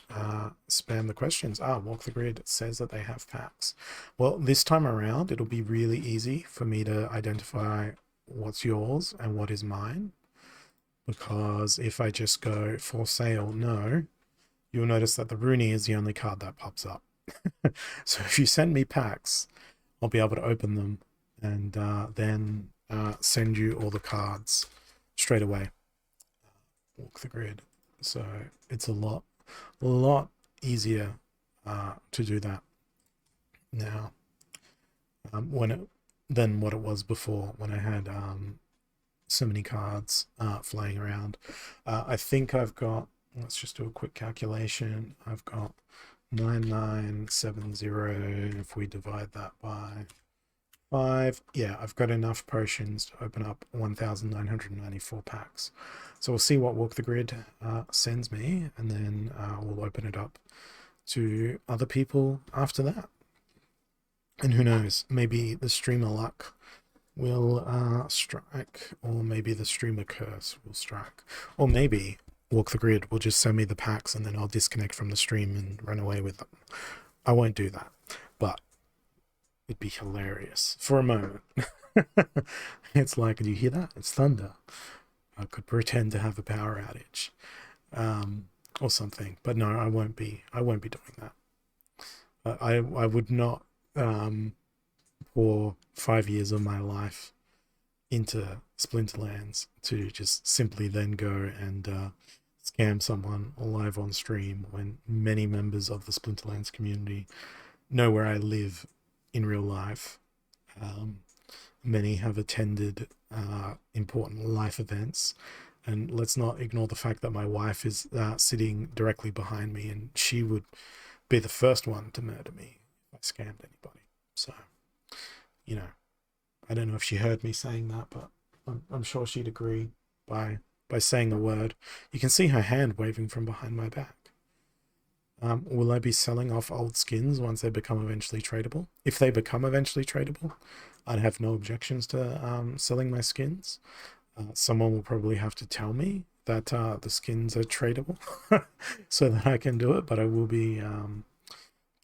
spam the questions. Walk the Grid says that they have packs. Well, this time around, it'll be really easy for me to identify what's yours and what is mine, because if I just go for sale, no, you'll notice that the Rooney is the only card that pops up. So if you send me packs, I'll be able to open them and then send you all the cards straight away. Walk the Grid. So it's a lot easier to do that now than what it was before, when I had so many cards flying around. I think I've got, let's just do a quick calculation. I've got 9970. If we divide that by 5, yeah, I've got enough potions to open up 1994 packs. So we'll see what Walk the Grid sends me, and then we'll open it up to other people after that. And who knows, maybe the streamer luck will strike, or maybe the streamer curse will strike, or maybe Walk the Grid will just send me the packs and then I'll disconnect from the stream and run away with them. I won't do that, but it'd be hilarious for a moment. It's like, do you hear that? It's thunder. I could pretend to have a power outage or something, but no, I won't be doing that. I would not pour 5 years of my life into Splinterlands to just simply then go and scam someone live on stream when many members of the Splinterlands community know where I live in real life. Um, Many have attended important life events. And let's not ignore the fact that my wife is sitting directly behind me, and she would be the first one to murder me if I scammed anybody. So, you know, I don't know if she heard me saying that, but I'm sure she'd agree by saying a word. You can see her hand waving from behind my back. Will I be selling off old skins once they become eventually tradable? If they become eventually tradable, I'd have no objections to selling my skins. Someone will probably have to tell me that the skins are tradable so that I can do it, but I will be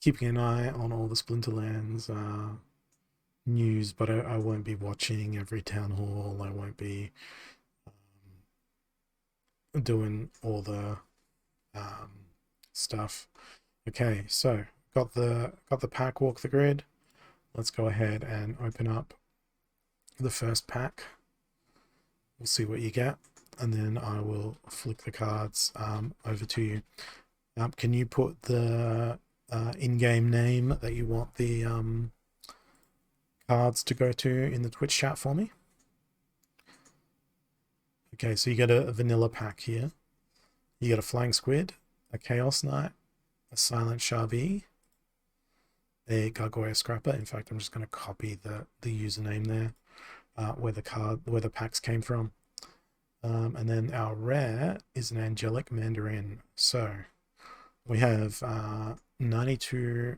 keeping an eye on all the Splinterlands news, but I won't be watching every town hall. I won't be doing all the stuff. Okay, so got the pack, walk the grid. Let's go ahead and open up the first pack. We'll see what you get, and then I will flick the cards over to you. Can you put the in-game name that you want the cards to go to in the Twitch chat for me? Okay, so you get a vanilla pack here. You get a Flying Squid, a Chaos Knight, a Silent Shavi, a Gargoyle Scrapper. In fact, I'm just going to copy the username there, where the packs came from. And then our rare is an Angelic Mandarin. So we have 92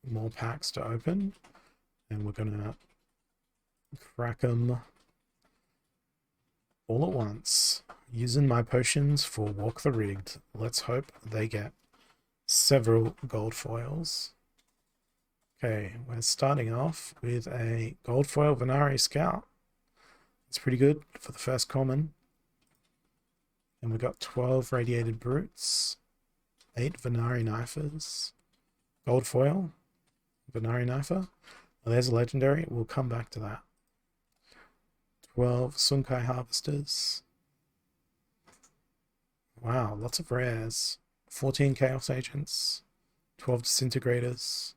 more packs to open, and we're going to crack them all at once using my potions for Walk the Rigged. Let's hope they get several gold foils. Okay, we're starting off with a gold foil Venari Scout. It's pretty good for the first common. And we've got 12 Radiated Brutes, 8 Venari Knifers, gold foil, Venari Knifer. Well, there's a legendary. We'll come back to that. 12 Sunkai Harvesters. Wow, lots of rares. 14 Chaos Agents, 12 Disintegrators,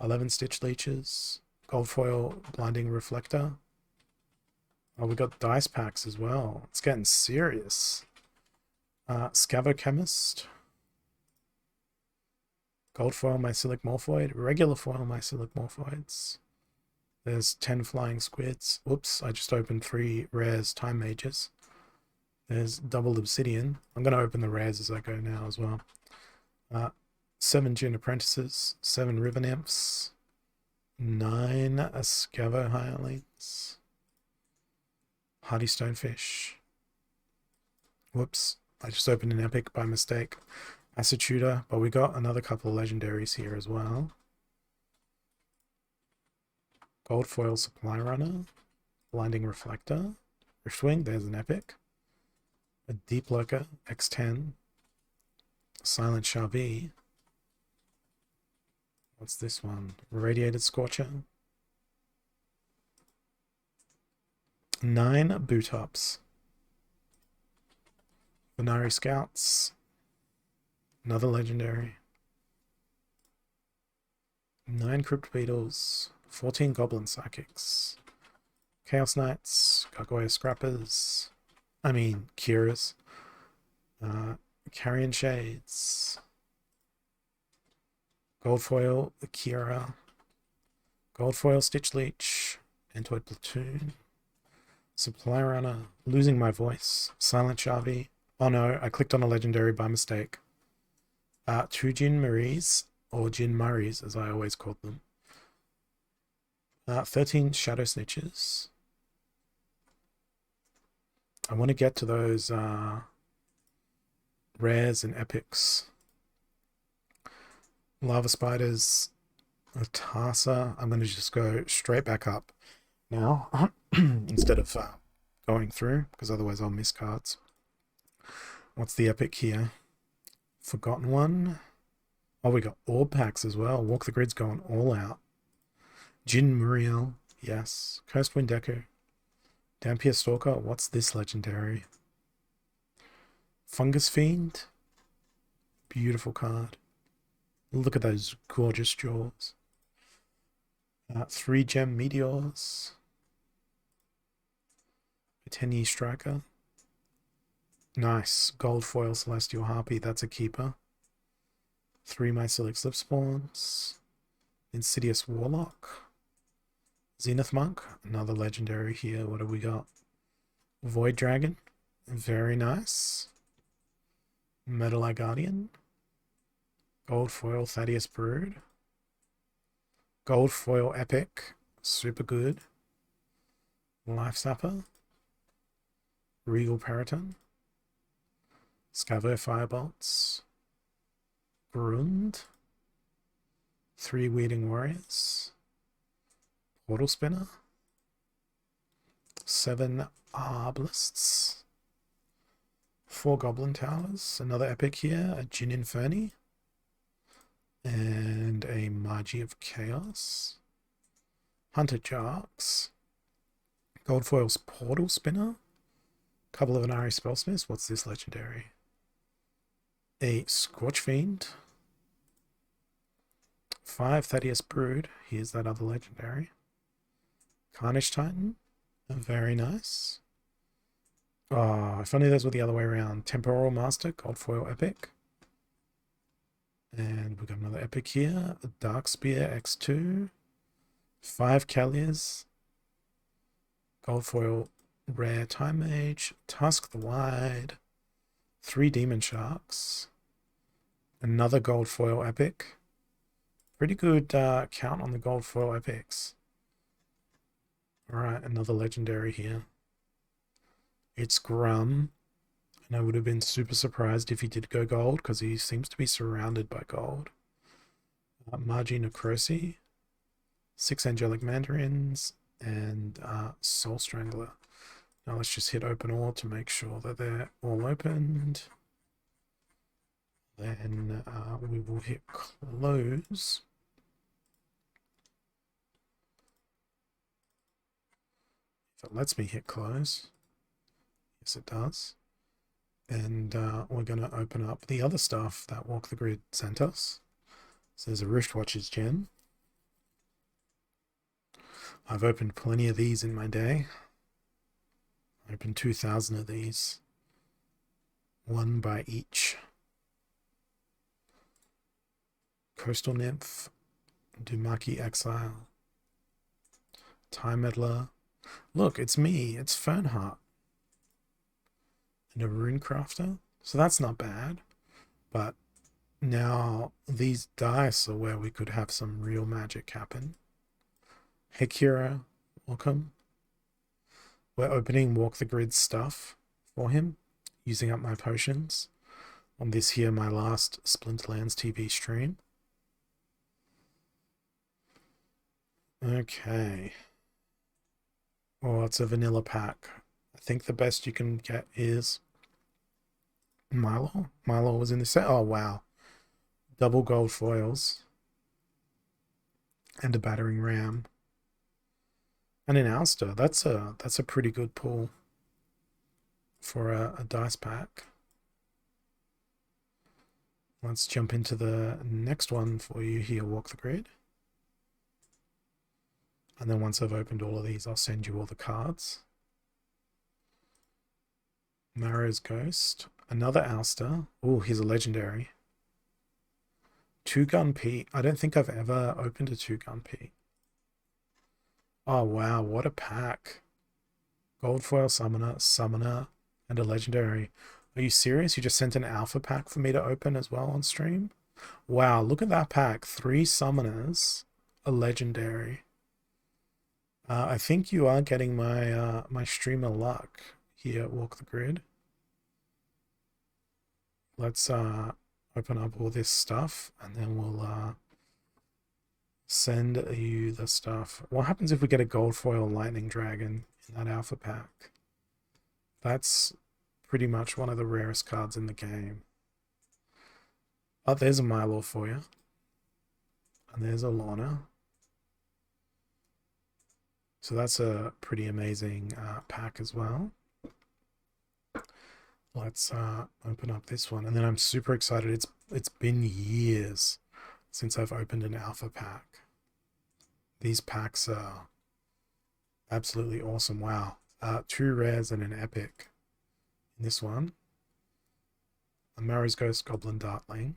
11 Stitch Leeches, gold foil Blinding Reflector. Oh, we got dice packs as well. It's getting serious. Scavo Chemist, gold foil Mycelic Morphoid, regular foil Mycelic Morphoids. There's 10 Flying Squids. Whoops, I just opened 3 rares Time Mages. There's double Obsidian. I'm going to open the rares as I go now as well. 7 June Apprentices, 7 River Nymphs, 9 Scavo Hirelings, Hardy Stonefish. Whoops, I just opened an epic by mistake. Acid Shooter, but we got another couple of legendaries here as well. Gold Foil Supply Runner, Blinding Reflector, Riftwing, there's an epic. A Deep Lurker, X10, Silent Shavi. What's this one? Radiated Scorcher. 9 Boot Ups. Venari Scouts. Another legendary. 9 Crypt Beetles. 14 Goblin Psychics. Chaos Knights. Gargoyle Scrappers. Kiras. Carrion Shades. Gold Foil Akira. Gold Foil Stitch Leech. Antoid Platoon. Supply Runner. Losing my voice. Silent Shavi. Oh no, I clicked on a legendary by mistake. 2 Jin Maries, or Jin Murrays as I always called them. 13 Shadow Snitches. I want to get to those rares and epics. Lava Spiders, a Tarsa. I'm going to just go straight back up now instead of going through, because otherwise I'll miss cards. What's the epic here? Forgotten One. Oh, we got orb packs as well. Walk the Grid's going all out. Jin Muriel, yes. Coastwind Deku. Dampier Stalker, what's this legendary? Fungus Fiend. Beautiful card. Look at those gorgeous jaws. 3 gem meteors. A 10-year striker. Nice. Gold foil celestial harpy. That's a keeper. 3 mycelic slip spawns. Insidious warlock. Zenith monk. Another legendary here. What have we got? Void dragon. Very nice. Metal Eye Guardian. Gold foil Thaddeus Brood. Gold foil epic. Super good. Life Sapper. Regal Periton. Scavo Firebolts. Grund. 3 Weeding Warriors. Portal Spinner. 7 Arbalists. 4 Goblin Towers. Another epic here. A Jin Inferni. And a Magi of Chaos. Hunter Jarks. Gold Foil's Portal Spinner. Couple of Inari Spellsmiths. What's this legendary? A Scorch Fiend. 5 Thaddeus Brood. Here's that other legendary. Carnage Titan. Very nice. Oh, if only those were the other way around. Temporal Master, Gold Foil Epic. And we've got another epic here. Dark Spear X2. 5 Callias. Gold Foil Rare Time Mage. Tusk the Wide. 3 Demon Sharks. Another Gold Foil Epic. Pretty good count on the Gold Foil Epics. Alright, another legendary here. It's Grum. And I would have been super surprised if he did go gold, because he seems to be surrounded by gold. Magi Necrosi. 6 Angelic Mandarins. And Soul Strangler. Now let's just hit open all to make sure that they're all opened. Then we will hit close. If it lets me hit close. Yes, it does. And we're going to open up the other stuff that Walk the Grid sent us. So there's a Riftwatcher's gem. I've opened plenty of these in my day. I opened 2,000 of these. 1 by each. Coastal Nymph. Dumaki Exile. Time Meddler. Look, it's me. It's Fernheart. And a Rune Crafter. So that's not bad. But now these dice are where we could have some real magic happen. Hekira, welcome. We're opening Walk the Grid stuff for him. Using up my potions. On this here, my last Splinterlands TV stream. Okay. Oh, it's a vanilla pack. I think the best you can get is Milo. Milo was in the set. Oh, wow. Double gold foils. And a battering ram. And an ouster. That's a pretty good pull for a dice pack. Let's jump into the next one for you here, Walk the Grid. And then once I've opened all of these, I'll send you all the cards. Marrow's Ghost. Another ouster. Oh, here's a legendary. 2-Gun Pete. I don't think I've ever opened a 2-Gun Pete. Oh, wow. What a pack. Gold Foil Summoner, Summoner, and a legendary. Are you serious? You just sent an alpha pack for me to open as well on stream? Wow, look at that pack. 3 summoners, a legendary. I think you are getting my my streamer luck here at Walk the Grid. Let's open up all this stuff and then we'll send you the stuff. What happens if we get a gold foil lightning dragon in that alpha pack? That's pretty much one of the rarest cards in the game. Oh, there's a Milo for you. And there's a Lorna. So that's a pretty amazing pack as well. let's open up this one. And then I'm super excited. It's been years since I've opened an alpha pack. These packs are absolutely awesome. Wow. 2 rares and an epic in this one. A Marrow's Ghost Goblin Dartling.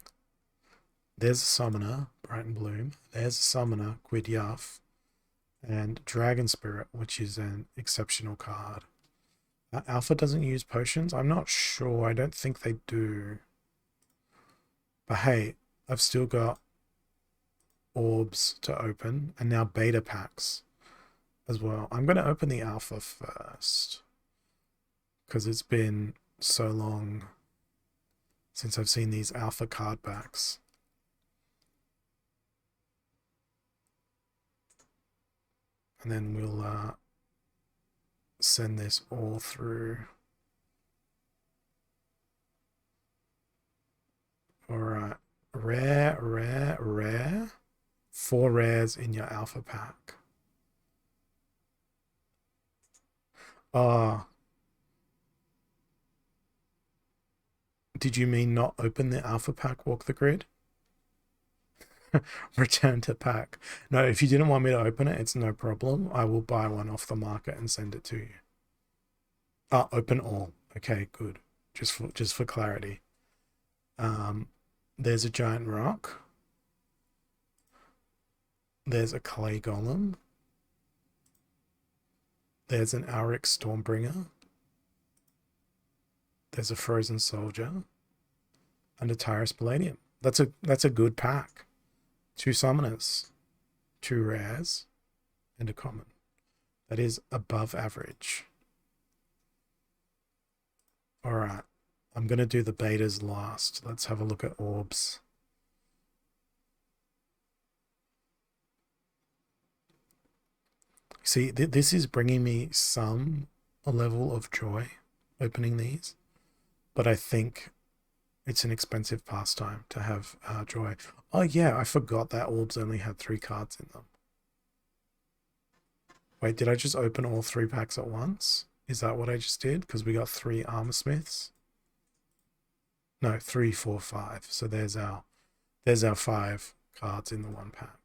There's a summoner, Brighton Bloom. There's a summoner, Quid Yuff. And Dragon Spirit, which is an exceptional card. Alpha doesn't use potions? I'm not sure. I don't think they do. But hey, I've still got orbs to open, and now beta packs as well. I'm going to open the alpha first, because it's been so long since I've seen these alpha card backs. And then we'll send this all through. Alright, rare, rare, rare. 4 rares in your alpha pack. Did you mean not open the alpha pack, walk the grid? Return to pack. No, if you didn't want me to open it, it's no problem. I will buy one off the market and send it to you. Open all. Okay, good. Just for clarity. There's a giant rock. There's a clay golem. There's an Auric Stormbringer. There's a frozen soldier. And a Tyrus Palladium. That's a good pack. 2 summoners, 2 rares, and a common. That is above average. Alright, I'm going to do the betas last. Let's have a look at orbs. See, this is bringing me a level of joy opening these, but I think it's an expensive pastime to have joy. Oh yeah, I forgot that orbs only had 3 cards in them. Wait, did I just open all 3 packs at once? Is that what I just did? Because we got 3 armor smiths. No, 3, 4, 5. So there's our 5 cards in the 1 pack.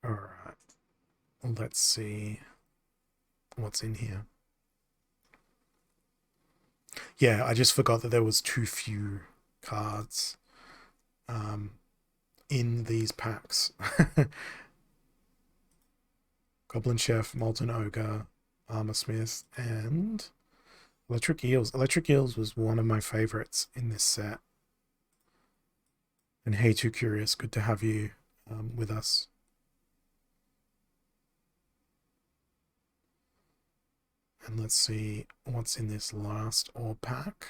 Alright. Let's see what's in here. Yeah, I just forgot that there was too few cards in these packs. Goblin Chef, Molten Ogre, Armor Smith, and Electric Eels. Electric Eels was one of my favorites in this set. And hey, Too Curious, good to have you with us. And let's see what's in this last orb pack.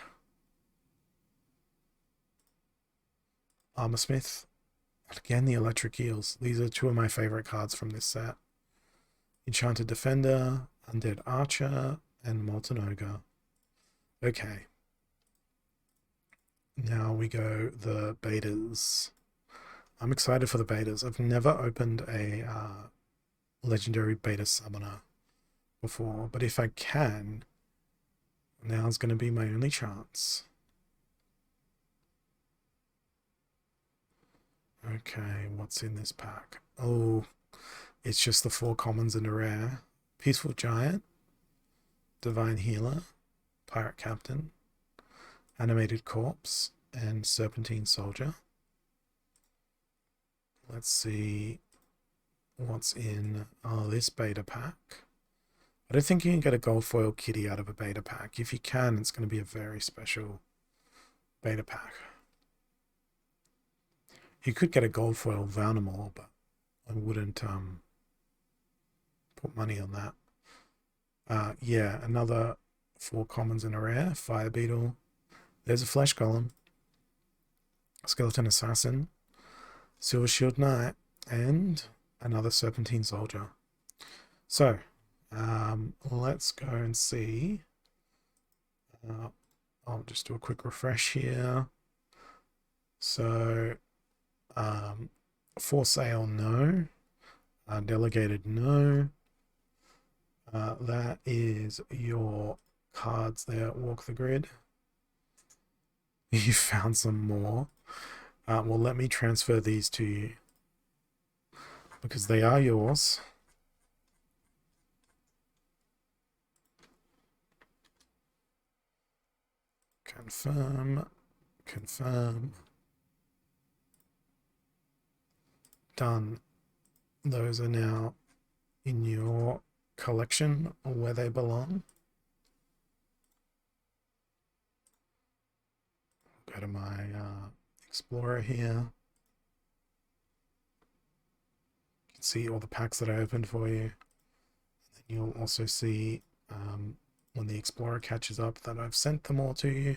Armor Smith. Again, the Electric Eels. These are 2 of my favorite cards from this set. Enchanted Defender, Undead Archer, and Molten Ogre. Okay. Now we go the betas. I'm excited for the betas. I've never opened a legendary beta summoner before, but if I can, now's going to be my only chance. Okay, what's in this pack? Oh, it's just the 4 commons and a rare. Peaceful Giant, Divine Healer, Pirate Captain, Animated Corpse, and Serpentine Soldier. Let's see what's in this beta pack. I don't think you can get a gold foil kitty out of a beta pack. If you can, it's going to be a very special beta pack. You could get a gold foil Valnamore, but I wouldn't put money on that. Yeah, another 4 commons and a rare. Fire Beetle. There's a Flesh Golem, Skeleton Assassin, Silver Shield Knight, and another Serpentine Soldier. So, let's go and see. I'll just do a quick refresh here. So, for sale, no. Delegated, no. That is your cards there. Walk the grid. You found some more. Well, let me transfer these to you because they are yours. Confirm. Confirm. Done. Those are now in your collection where they belong. Go to my Explorer here. You can see all the packs that I opened for you. And then you'll also see when the Explorer catches up that I've sent them all to you.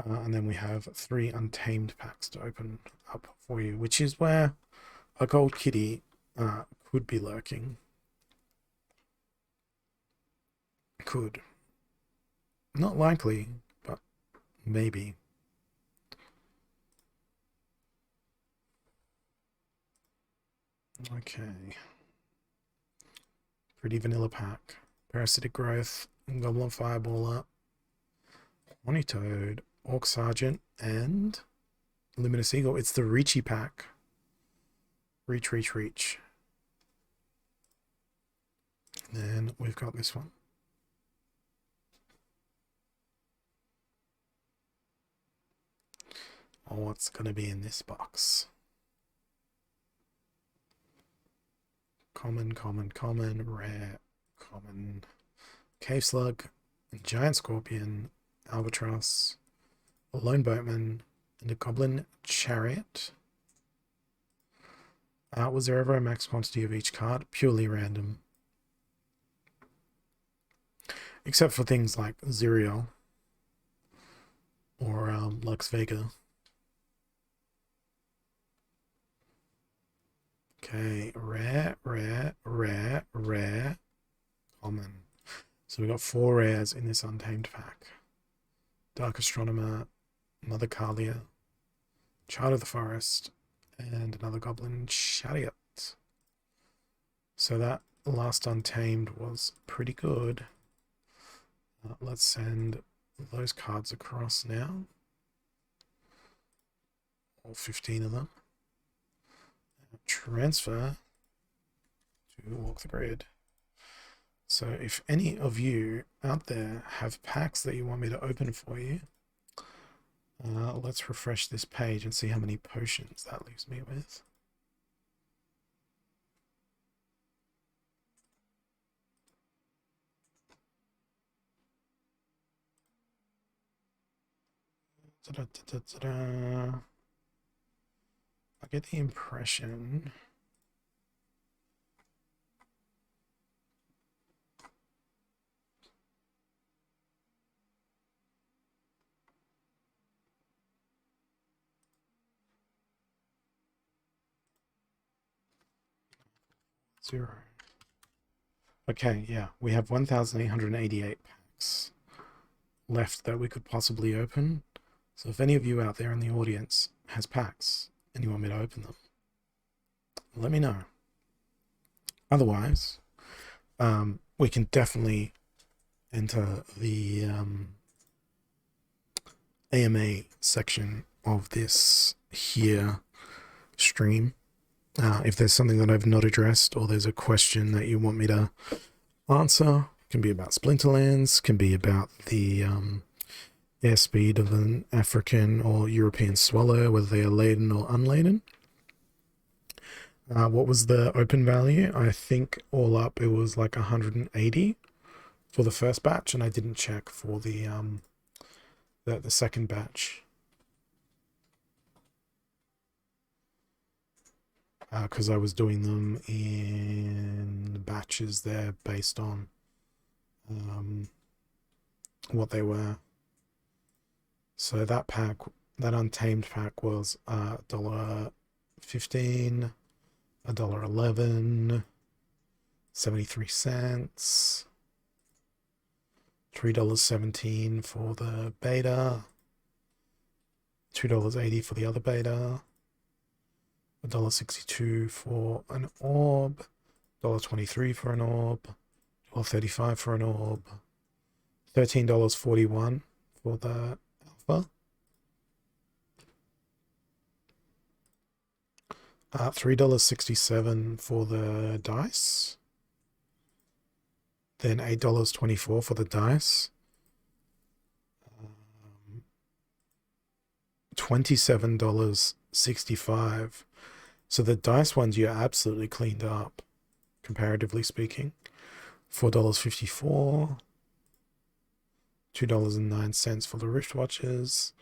And then we have 3 untamed packs to open up for you, which is where a gold kitty could be lurking. Could. Not likely, but maybe. Okay. Pretty vanilla pack. Parasitic Growth, Goblin Fireballer, Monitoad, Orc Sergeant, and Luminous Eagle. It's the Reachy pack. Reach, reach, reach. And then we've got this one. Oh, what's going to be in this box? Common, common, common, rare, common. Cave Slug, Giant Scorpion, Albatross, a Lone Boatman, and a Goblin Chariot. Was there ever a max quantity of each card? Purely random. Except for things like Zerial or Lux Vega. Okay, rare, rare, rare, rare, common. So we got 4 rares in this untamed pack. Dark Astronomer, another Kalia, Child of the Forest, and another Goblin Chariot. So that last untamed was pretty good. Let's send those cards across now. All 15 of them. Transfer to Walk the Grid. So if any of you out there have packs that you want me to open for you, let's refresh this page and see how many potions that leaves me with. I get the impression zero. Okay, yeah, we have 1,888 packs left that we could possibly open. So if any of you out there in the audience has packs and you want me to open them, let me know. Otherwise, we can definitely enter the AMA section of this here stream. If there's something that I've not addressed or there's a question that you want me to answer, it can be about Splinterlands, can be about the airspeed of an African or European swallow, whether they are laden or unladen. What was the open value? I think all up it was like 180 for the first batch, and I didn't check for the second batch because I was doing them in batches there based on what they were. So that pack, that untamed pack, was $1.15, $1.11, 73 cents, $3.17 for the beta, $2.80 for the other beta, $1.62 for an orb, $1.23 for an orb, or 35 for an orb. $13.41 for the alpha. $3.67 for the dice. Then $8.24 for the dice. $27.65. So the dice ones you absolutely cleaned up, comparatively speaking. $4.54. $2.09 for the wristwatches.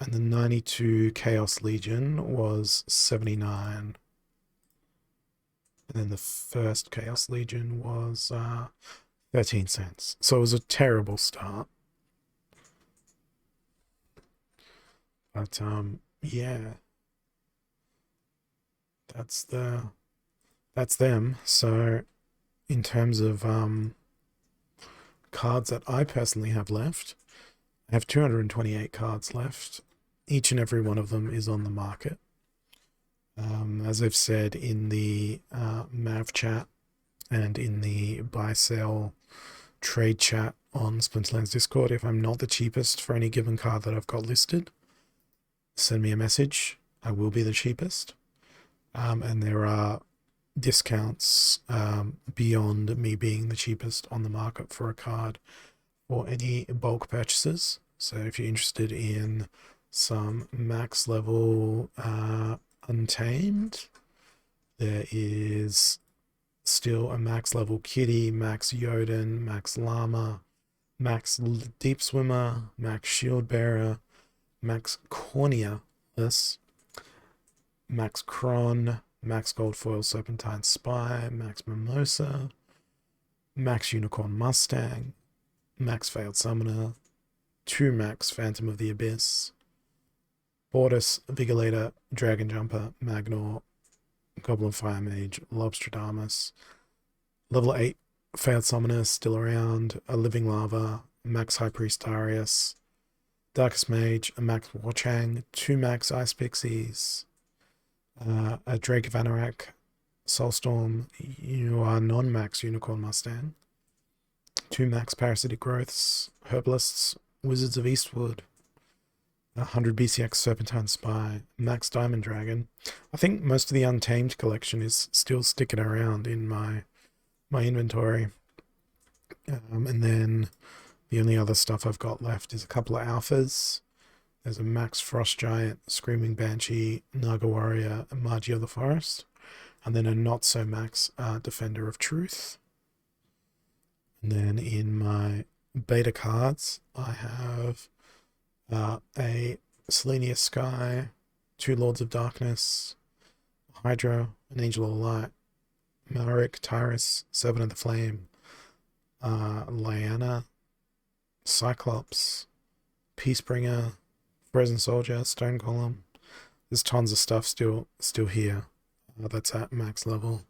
And the 92 Chaos Legion was 79. And then the first Chaos Legion was 13 cents. So it was a terrible start. But yeah. That's them. So in terms of cards that I personally have left, I have 228 cards left. Each and every one of them is on the market. As I've said in the Mav chat and in the buy sell trade chat on Splinterlands Discord, if I'm not the cheapest for any given card that I've got listed, send me a message. I will be the cheapest. And there are discounts beyond me being the cheapest on the market for a card for any bulk purchases. So if you're interested in some max level Untamed, there is still a max level Kitty, max Jotun, max Llama, max Deep Swimmer, max Shield Bearer, max Cornealus, max Kron, max Gold Foil Serpentine Spy, max Mimosa, max Unicorn Mustang, max Failed Summoner, 2 max Phantom of the Abyss, Bortus, Vigilator, Dragon Jumper, Magnor, Goblin Fire Mage, Lobstradamus, level 8 Failed Summoner still around, a Living Lava, max High Priest Darius, Darkest Mage, a max Warchang, 2 max Ice Pixies, a Drake of Anorak, Soulstorm, you are non-max Unicorn Mustang, 2 max Parasitic Growths, Herbalists, Wizards of Eastwood, 100 BCX Serpentine Spy, max Diamond Dragon. I think most of the Untamed collection is still sticking around in my inventory. And then the only other stuff I've got left is a couple of alphas. There's a max Frost Giant, Screaming Banshee, Naga Warrior, and Magi of the Forest. And then a not so max Defender of Truth. And then in my beta cards, I have a Selenius Sky, 2 Lords of Darkness, Hydra, an Angel of Light, Malric, Tyrus, Servant of the Flame, Lyanna, Cyclops, Peacebringer, Frozen Soldier, Stone Golem. There's tons of stuff still here that's at max level.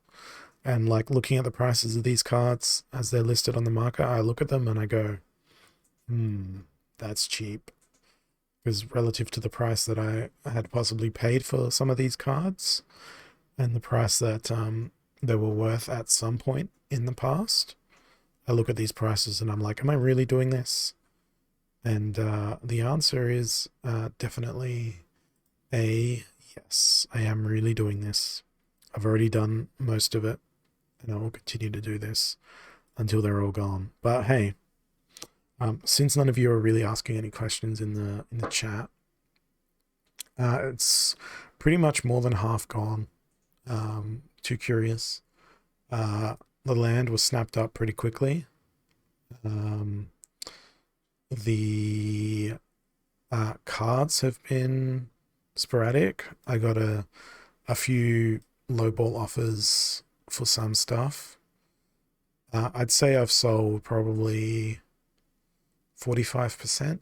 And like looking at the prices of these cards as they're listed on the market, I look at them and I go, that's cheap. Because relative to the price that I had possibly paid for some of these cards and the price that they were worth at some point in the past, I look at these prices and I'm like, am I really doing this? And the answer is definitely a yes, I am really doing this. I've already done most of it and I will continue to do this until they're all gone. But hey, since none of you are really asking any questions in the chat, it's pretty much more than half gone. Too curious. The land was snapped up pretty quickly. The cards have been sporadic. I got a few lowball offers for some stuff. I'd say I've sold probably 45%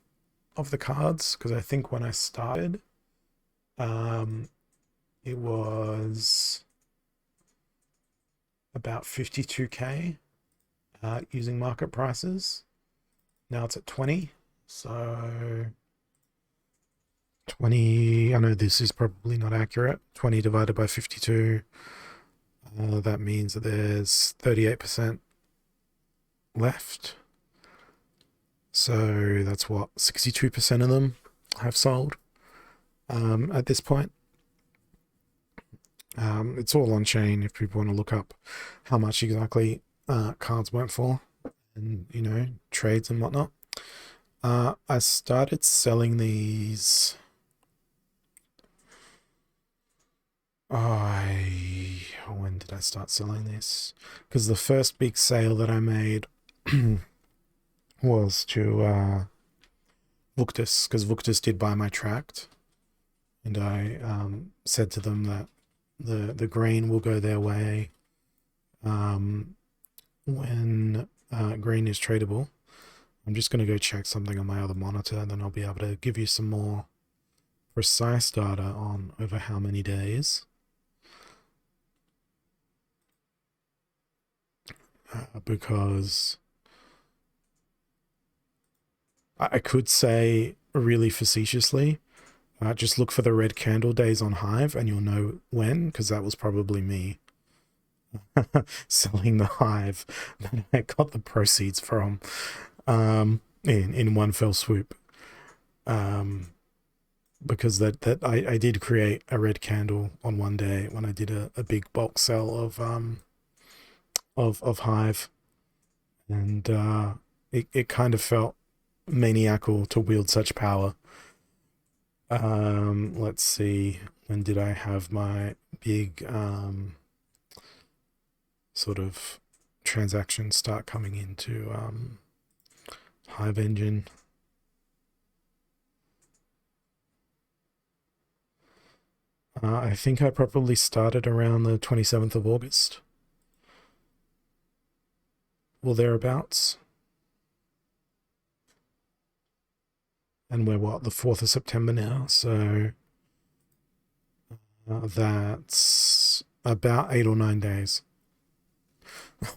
of the cards, because I think when I started, it was about 52k using market prices. Now it's at 20, so 20, I know this is probably not accurate, 20 divided by 52, that means that there's 38% left. So that's what, 62% of them have sold at this point. It's all on chain if people want to look up how much exactly cards went for, and trades and whatnot. I started selling these. When did I start selling this? Because the first big sale that I made was to Vuctus, because Vuctus did buy my tract, and I said to them that the green will go their way when green is tradable. I'm just going to go check something on my other monitor, and then I'll be able to give you some more precise data on over how many days. Because I could say really facetiously, just look for the red candle days on Hive and you'll know when, because that was probably me selling the Hive that I got the proceeds from in one fell swoop. Because that I did create a red candle on one day when I did a big bulk sell of Hive, and it kind of felt maniacal to wield such power. Let's see, when did I have my big sort of transactions start coming into Hive Engine? I think I probably started around the 27th of August. Or thereabouts. And we're what, the 4th of September now, so that's about 8 or 9 days.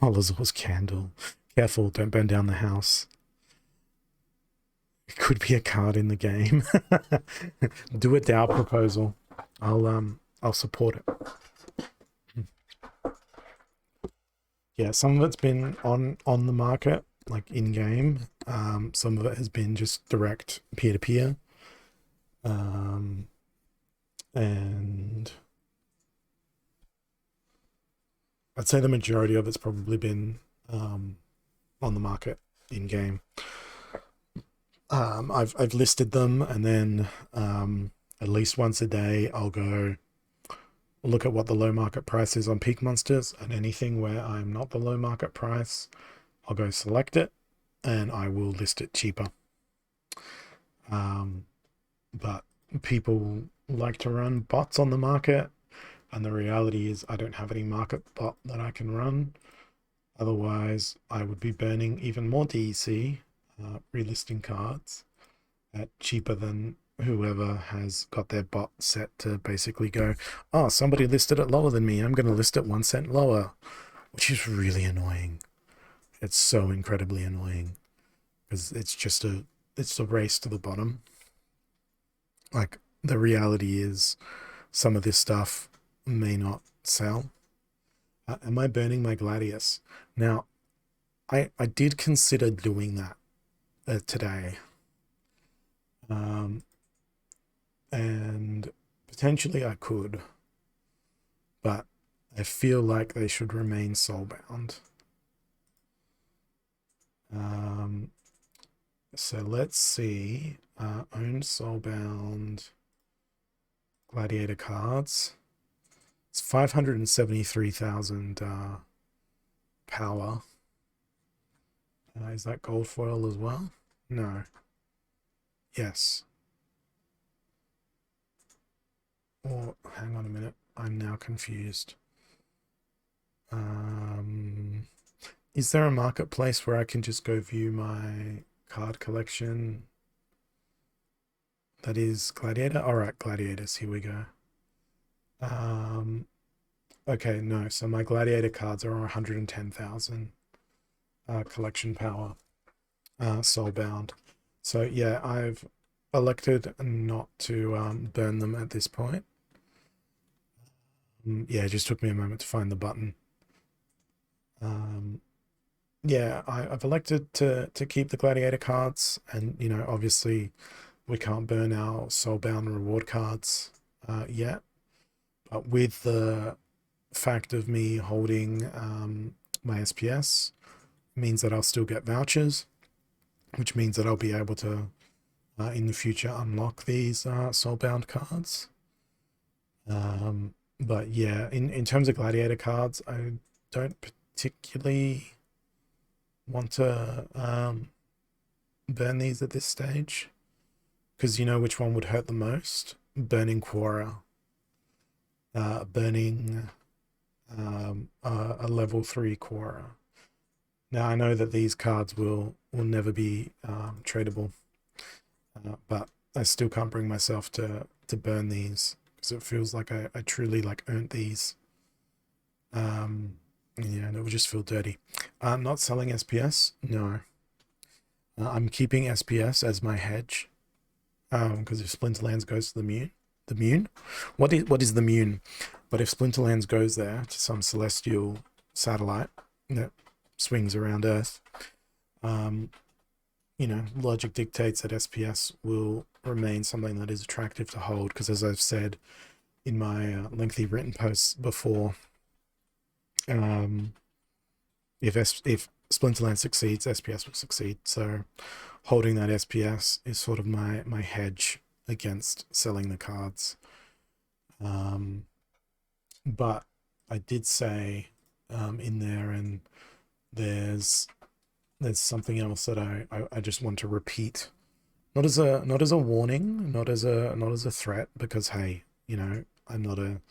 Oh, Lazor's candle. Careful, don't burn down the house. It could be a card in the game. Do a DAO proposal. I'll support it. Yeah, some of it's been on the market, like in game. Some of it has been just direct peer-to-peer. And I'd say the majority of it's probably been on the market in game. I've listed them, and then at least once a day I'll go look at what the low market price is on Peak Monsters, and anything where I'm not the low market price, I'll go select it and I will list it cheaper. But people like to run bots on the market, and the reality is I don't have any market bot that I can run. Otherwise, I would be burning even more DEC, relisting cards at cheaper than whoever has got their bot set to basically go, oh, somebody listed it lower than me, I'm going to list it 1 cent lower, which is really annoying. It's so incredibly annoying, because it's a race to the bottom. Like, the reality is some of this stuff may not sell. Am I burning my Gladius? Now, I did consider doing that today. And potentially I could, but I feel like they should remain soulbound. So let's see, owned soulbound gladiator cards. It's 573,000 power. Is that gold foil as well? No. Yes. Or hang on a minute, I'm now confused. Is there a marketplace where I can just go view my card collection that is gladiator? All right, gladiators, here we go. Okay, no, so my gladiator cards are 110,000 collection power, soulbound. So yeah, I've elected not to burn them at this point. Yeah, it just took me a moment to find the button. yeah, I've elected to keep the gladiator cards, and obviously we can't burn our soulbound reward cards yet. But with the fact of me holding my SPS, means that I'll still get vouchers, which means that I'll be able to in the future unlock these soulbound cards. But yeah, in terms of gladiator cards, I don't particularly want to burn these at this stage, because you know which one would hurt the most: burning Quora, burning a level 3 Quora. Now I know that these cards will never be tradable, but I still can't bring myself to burn these, because it feels like I truly like earned these. Yeah, and it would just feel dirty. Not selling SPS, no. I'm keeping SPS as my hedge, because if Splinterlands goes to the Mune, what is the Mune? But if Splinterlands goes there to some celestial satellite that swings around Earth, logic dictates that SPS will remain something that is attractive to hold, because as I've said in my lengthy written posts before, if Splinterland succeeds, SPS will succeed. So holding that SPS is sort of my hedge against selling the cards. But I did say in there, and there's something else that I just want to repeat, not as a warning, not as a threat, because hey, I'm not an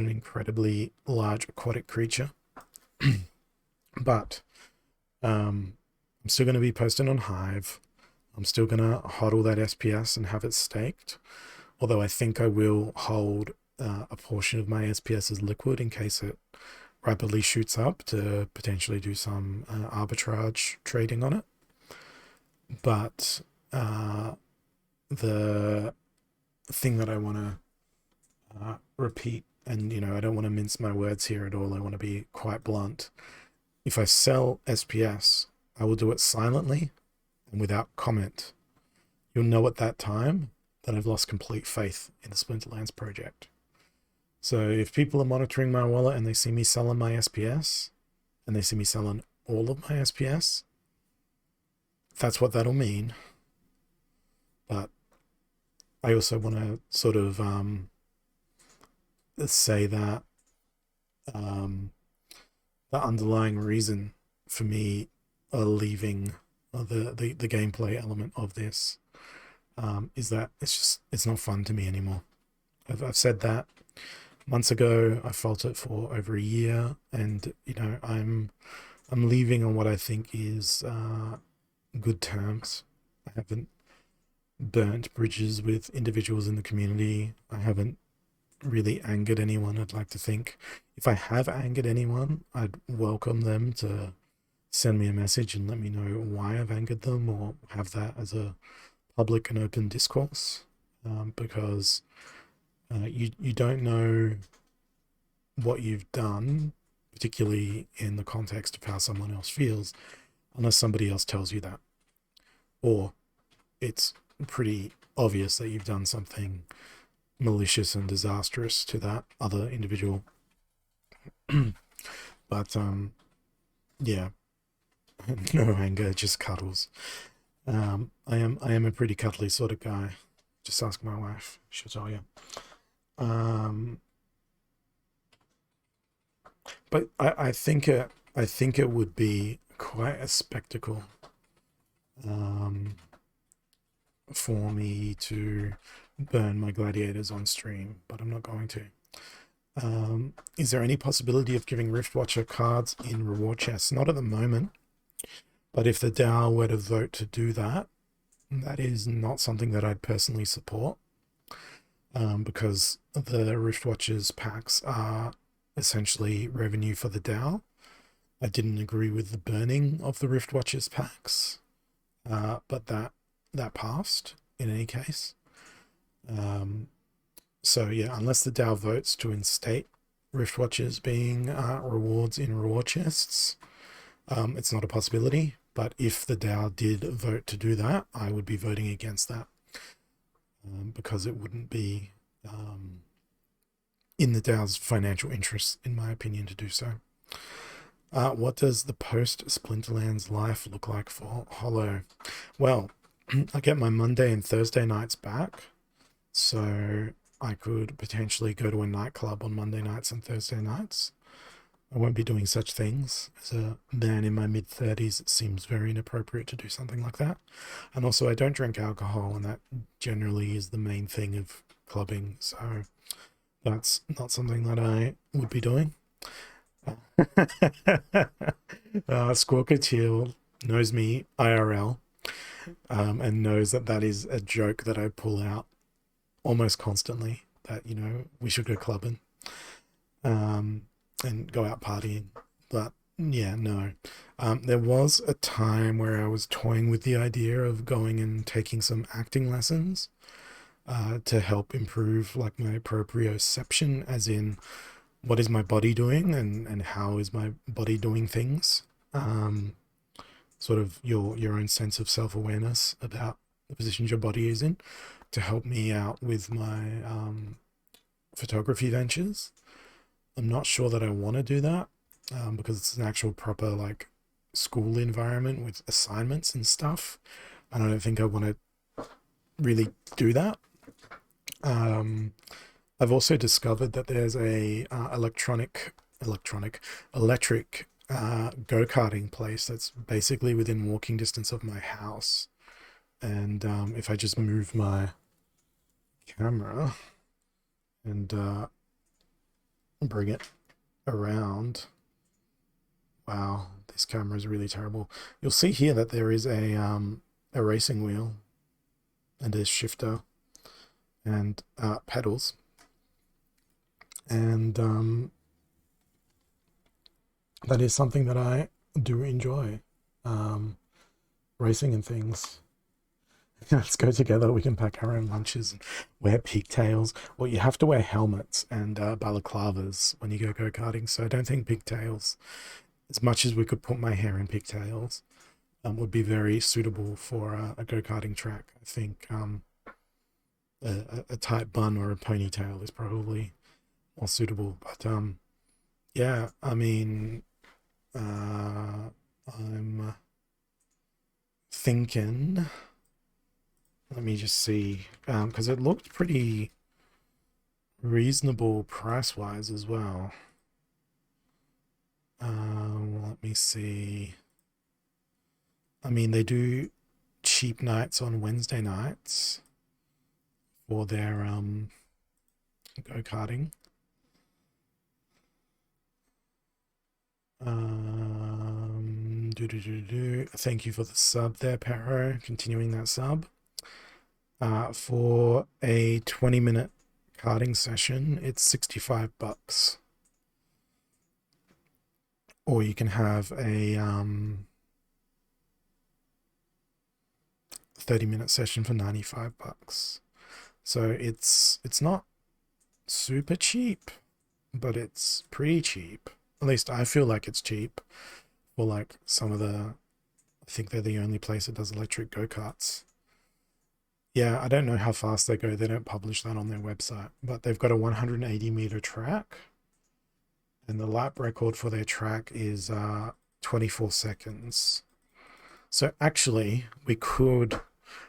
incredibly large aquatic creature, but I'm still going to be posting on Hive. I'm still going to hodl that SPS and have it staked, although I think I will hold a portion of my SPS as liquid in case it rapidly shoots up, to potentially do some arbitrage trading on it. But the thing that I want to repeat, and I don't want to mince my words here at all, I want to be quite blunt. If I sell SPS, I will do it silently and without comment. You'll know at that time that I've lost complete faith in the Splinterlands project. So if people are monitoring my wallet and they see me selling my SPS, and they see me selling all of my SPS, that's what that'll mean. But I also want to sort of say that the underlying reason for me leaving the gameplay element of this is that it's not fun to me anymore. I've said that months ago. I felt it for over a year, and I'm leaving on what I think is good terms. I haven't burnt bridges with individuals in the community. I haven't really angered anyone. I'd like to think if I have angered anyone, I'd welcome them to send me a message and let me know why I've angered them, or have that as a public and open discourse, because you don't know what you've done, particularly in the context of how someone else feels, unless somebody else tells you that, or it's pretty obvious that you've done something malicious and disastrous to that other individual. But yeah, no anger, just cuddles. I am a pretty cuddly sort of guy. Just ask my wife; she'll tell you. Um, but I think it would be quite a spectacle for me to burn my gladiators on stream, but I'm not going to. Is there any possibility of giving Riftwatcher cards in reward chests? Not at the moment, but if the DAO were to vote to do that, that is not something that I'd personally support, because the Riftwatchers packs are essentially revenue for the DAO. I didn't agree with the burning of the Riftwatchers packs, but that passed in any case. So yeah, unless the DAO votes to instate Riftwatchers being rewards in reward chests, It's not a possibility, but if the DAO did vote to do that, I would be voting against that, because it wouldn't be um, in the DAO's financial interests, in my opinion, to do so. What does the post Splinterlands life look like for Hollow? Well, I get my Monday and Thursday nights back, so I could potentially go to a nightclub on Monday nights and Thursday nights. I won't be doing such things. As a man in my mid 30s, it seems very inappropriate to do something like that. And also, I don't drink alcohol, and that generally is the main thing of clubbing, so that's not something that I would be doing. Squawker Teal knows me IRL, and knows that that is a joke that I pull out almost constantly. That, we should go clubbing, um, and go out partying. But yeah, no. There was a time where I was toying with the idea of going and taking some acting lessons, to help improve like my proprioception, as in what is my body doing, and how is my body doing things. Um, Sort of your own sense of self awareness about the positions your body is in, to help me out with my photography ventures. I'm not sure that I want to do that, because it's an actual proper like school environment with assignments and stuff, and I don't think I want to really do that. Um, I've also discovered that there's a electric go karting place that's basically within walking distance of my house, and if I just move my camera and bring it around. Wow, this camera is really terrible. You'll see here that there is a racing wheel and a shifter and pedals, and that is something that I do enjoy. Um, Racing and things. Let's go together. We can pack our own lunches and wear pigtails. Well, you have to wear helmets and balaclavas when you go karting. So I don't think pigtails, as much as we could put my hair in pigtails, would be very suitable for a go karting track. I think a tight bun or a ponytail is probably more suitable. But yeah, I mean, I'm thinking. Let me just see, because it looked pretty reasonable price wise as well. Let me see. I mean, they do cheap nights on Wednesday nights for their go karting. Thank you for the sub there, Pero. Continuing that sub. For a 20-minute karting session, it's $65. Or you can have a 30-minute session for $95. So it's not super cheap, but it's pretty cheap. At least I feel like it's cheap for like some of the. I think they're the only place that does electric go karts. Yeah, I don't know how fast they go. They don't publish that on their website, but they've got a 180-meter track, and the lap record for their track is 24 seconds. So actually, we could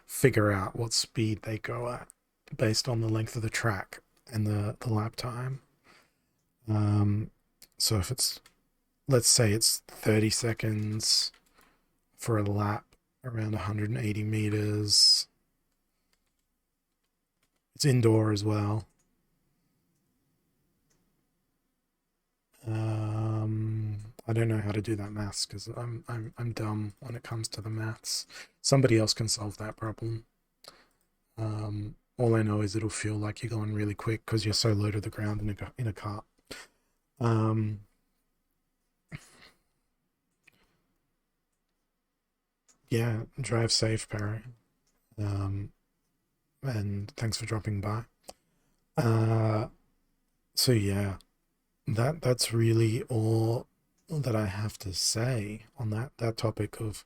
figure out what speed they go at based on the length of the track and the lap time. So if it's, let's say it's 30 seconds for a lap around 180 meters. It's indoor as well. I don't know how to do that maths because I'm dumb when it comes to the maths. Somebody else can solve that problem. All I know is it'll feel like you're going really quick because you're so low to the ground in a cart. Um, yeah, drive safe, Perry. Um, and thanks for dropping by. Uh, so yeah, that's really all that I have to say on that topic of,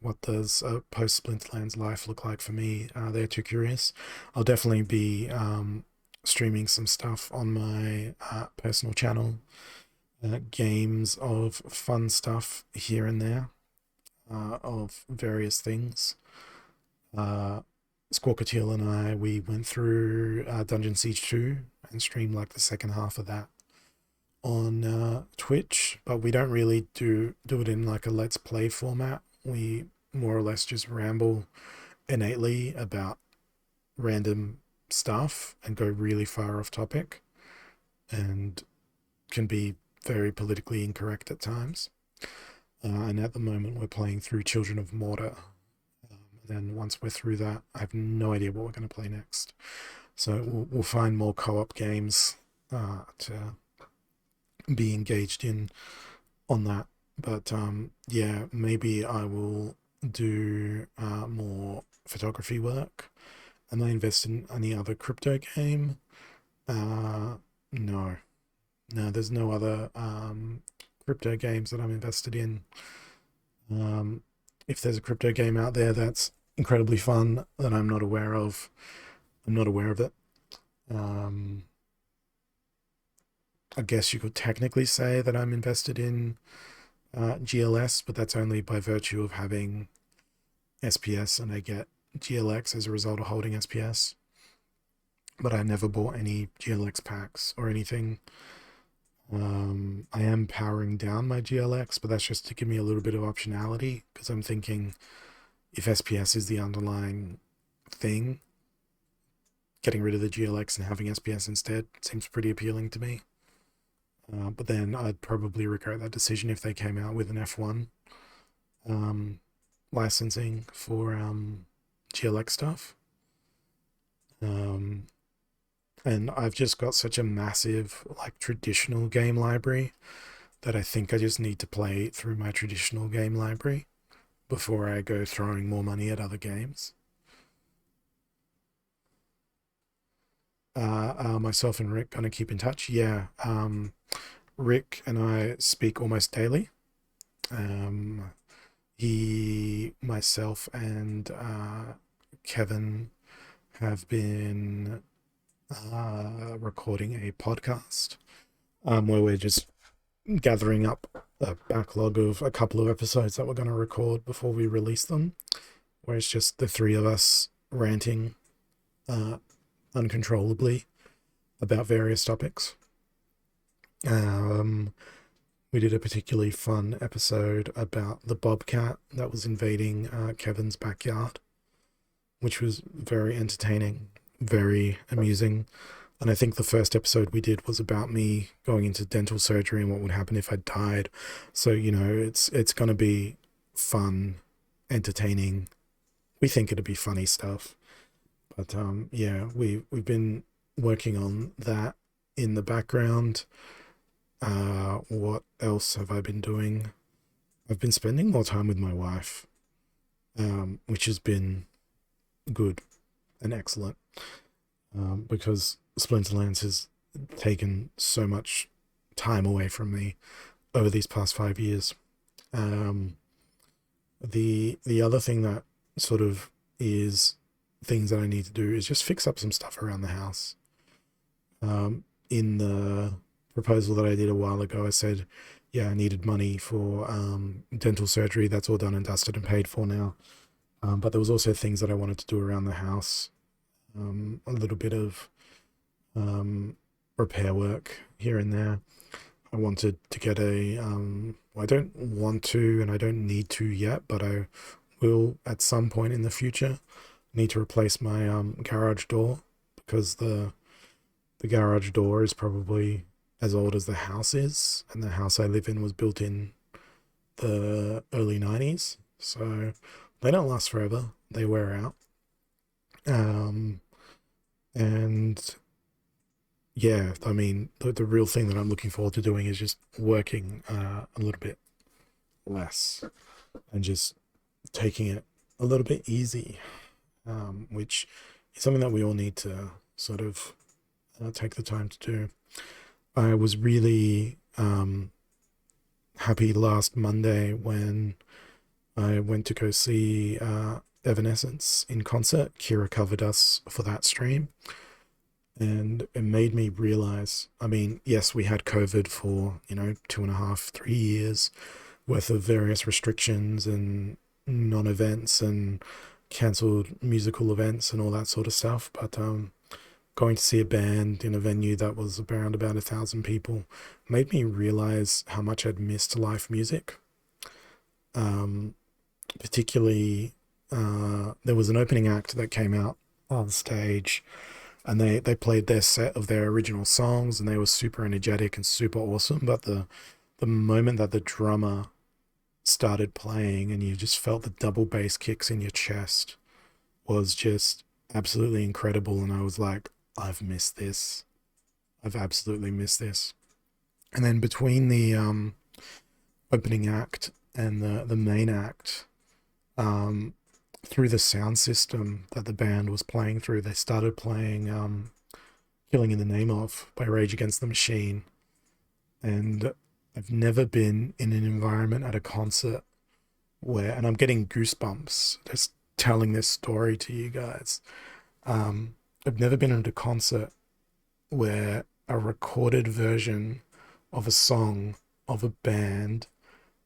what does a post Splinterlands life look like for me? They're too curious. I'll definitely be streaming some stuff on my personal channel, games of fun stuff here and there, of various things. Uh, Squawkatil and I, we went through Dungeon Siege 2 and streamed like the second half of that on Twitch, but we don't really do it in like a let's play format. We more or less just ramble innately about random stuff and go really far off topic and can be very politically incorrect at times. And at the moment, we're playing through Children of Mortar. Then once we're through that, I have no idea what we're going to play next. So we'll find more co-op games to be engaged in on that. But yeah, maybe I will do more photography work. Am I invested in any other crypto game? No, no. There's no other crypto games that I'm invested in. If there's a crypto game out there that's incredibly fun that I'm not aware of, I'm not aware of it. Um, I guess you could technically say that I'm invested in GLS, but that's only by virtue of having SPS and I get GLX as a result of holding SPS. But I never bought any GLX packs or anything. I am powering down my GLX, but that's just to give me a little bit of optionality because I'm thinking if SPS is the underlying thing, getting rid of the GLX and having SPS instead seems pretty appealing to me. But then I'd probably regret that decision if they came out with an F1 licensing for GLX stuff. And I've just got such a massive like traditional game library that I think I just need to play through my traditional game library before I go throwing more money at other games. Myself and Rick gonna keep in touch. Yeah, Rick and I speak almost daily. Um, myself, and Kevin have been recording a podcast where we're just gathering up a backlog of a couple of episodes that we're going to record before we release them, where it's just the three of us ranting uncontrollably about various topics. We did a particularly fun episode about the bobcat that was invading Kevin's backyard, which was very entertaining, very amusing. And I think the first episode we did was about me going into dental surgery and what would happen if I died. So, it's going to be fun, entertaining. We think it'll be funny stuff. But yeah, we've been working on that in the background. What else have I been doing? I've been spending more time with my wife, which has been good and excellent, because Splinterlands has taken so much time away from me over these past 5 years. The other thing that sort of is things that I need to do is just fix up some stuff around the house. In the proposal that I did a while ago, I said, yeah, I needed money for dental surgery. That's all done and dusted and paid for now. But there was also things that I wanted to do around the house. A little bit of repair work here and there. I wanted to get I don't want to and I don't need to yet, but I will at some point in the future need to replace my garage door because the garage door is probably as old as the house is, and the house I live in was built in the early 90s, so they don't last forever. They wear out. And yeah, I mean, the real thing that I'm looking forward to doing is just working a little bit less and just taking it a little bit easy, which is something that we all need to sort of take the time to do. I was really happy last Monday when I went to go see Evanescence in concert. Kira covered us for that stream, and it made me realize. I mean, yes, we had COVID for 2.5, 3 years worth of various restrictions and non-events and cancelled musical events and all that sort of stuff. But going to see a band in a venue that was around about 1,000 people made me realize how much I'd missed live music. Um, Particularly, there was an opening act that came out on stage, and they played their set of their original songs, and they were super energetic and super awesome. But the moment that the drummer started playing, and you just felt the double bass kicks in your chest, was just absolutely incredible. And I was like, I've missed this. I've absolutely missed this. And then between the opening act and the main act, um, through the sound system that the band was playing through, they started playing Killing in the Name Of by Rage Against the Machine. And I've never been in an environment at a concert where, and I'm getting goosebumps just telling this story to you guys. I've never been at a concert where a recorded version of a song of a band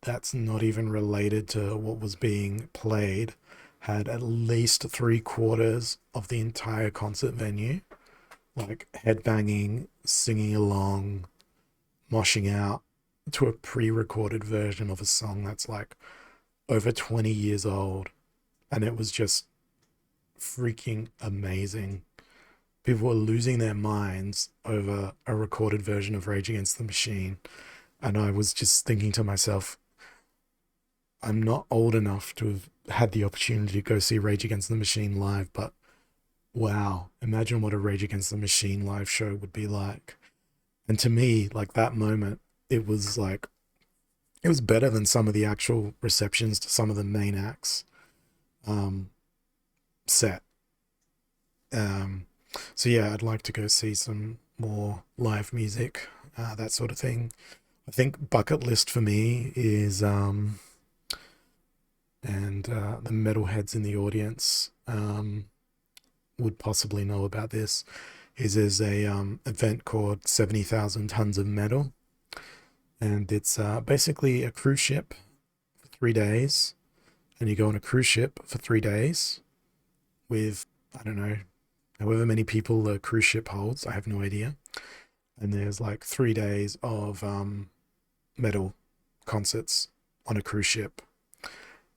that's not even related to what was being played had at least 3/4 of the entire concert venue, like headbanging, singing along, moshing out to a pre-recorded version of a song that's like over 20 years old. And it was just freaking amazing. People were losing their minds over a recorded version of Rage Against the Machine. And I was just thinking to myself, I'm not old enough to have had the opportunity to go see Rage Against the Machine live, but wow, imagine what a Rage Against the Machine live show would be like. And to me, like that moment, it was like, it was better than some of the actual receptions to some of the main acts um, set. Um, so yeah, I'd like to go see some more live music, that sort of thing. I think bucket list for me is and the metalheads in the audience would possibly know about this, is there's a event called 70,000 Tons of Metal, and it's basically a cruise ship for 3 days, and you go on a cruise ship for 3 days with, I don't know, however many people the cruise ship holds, I have no idea, and there's like 3 days of metal concerts on a cruise ship.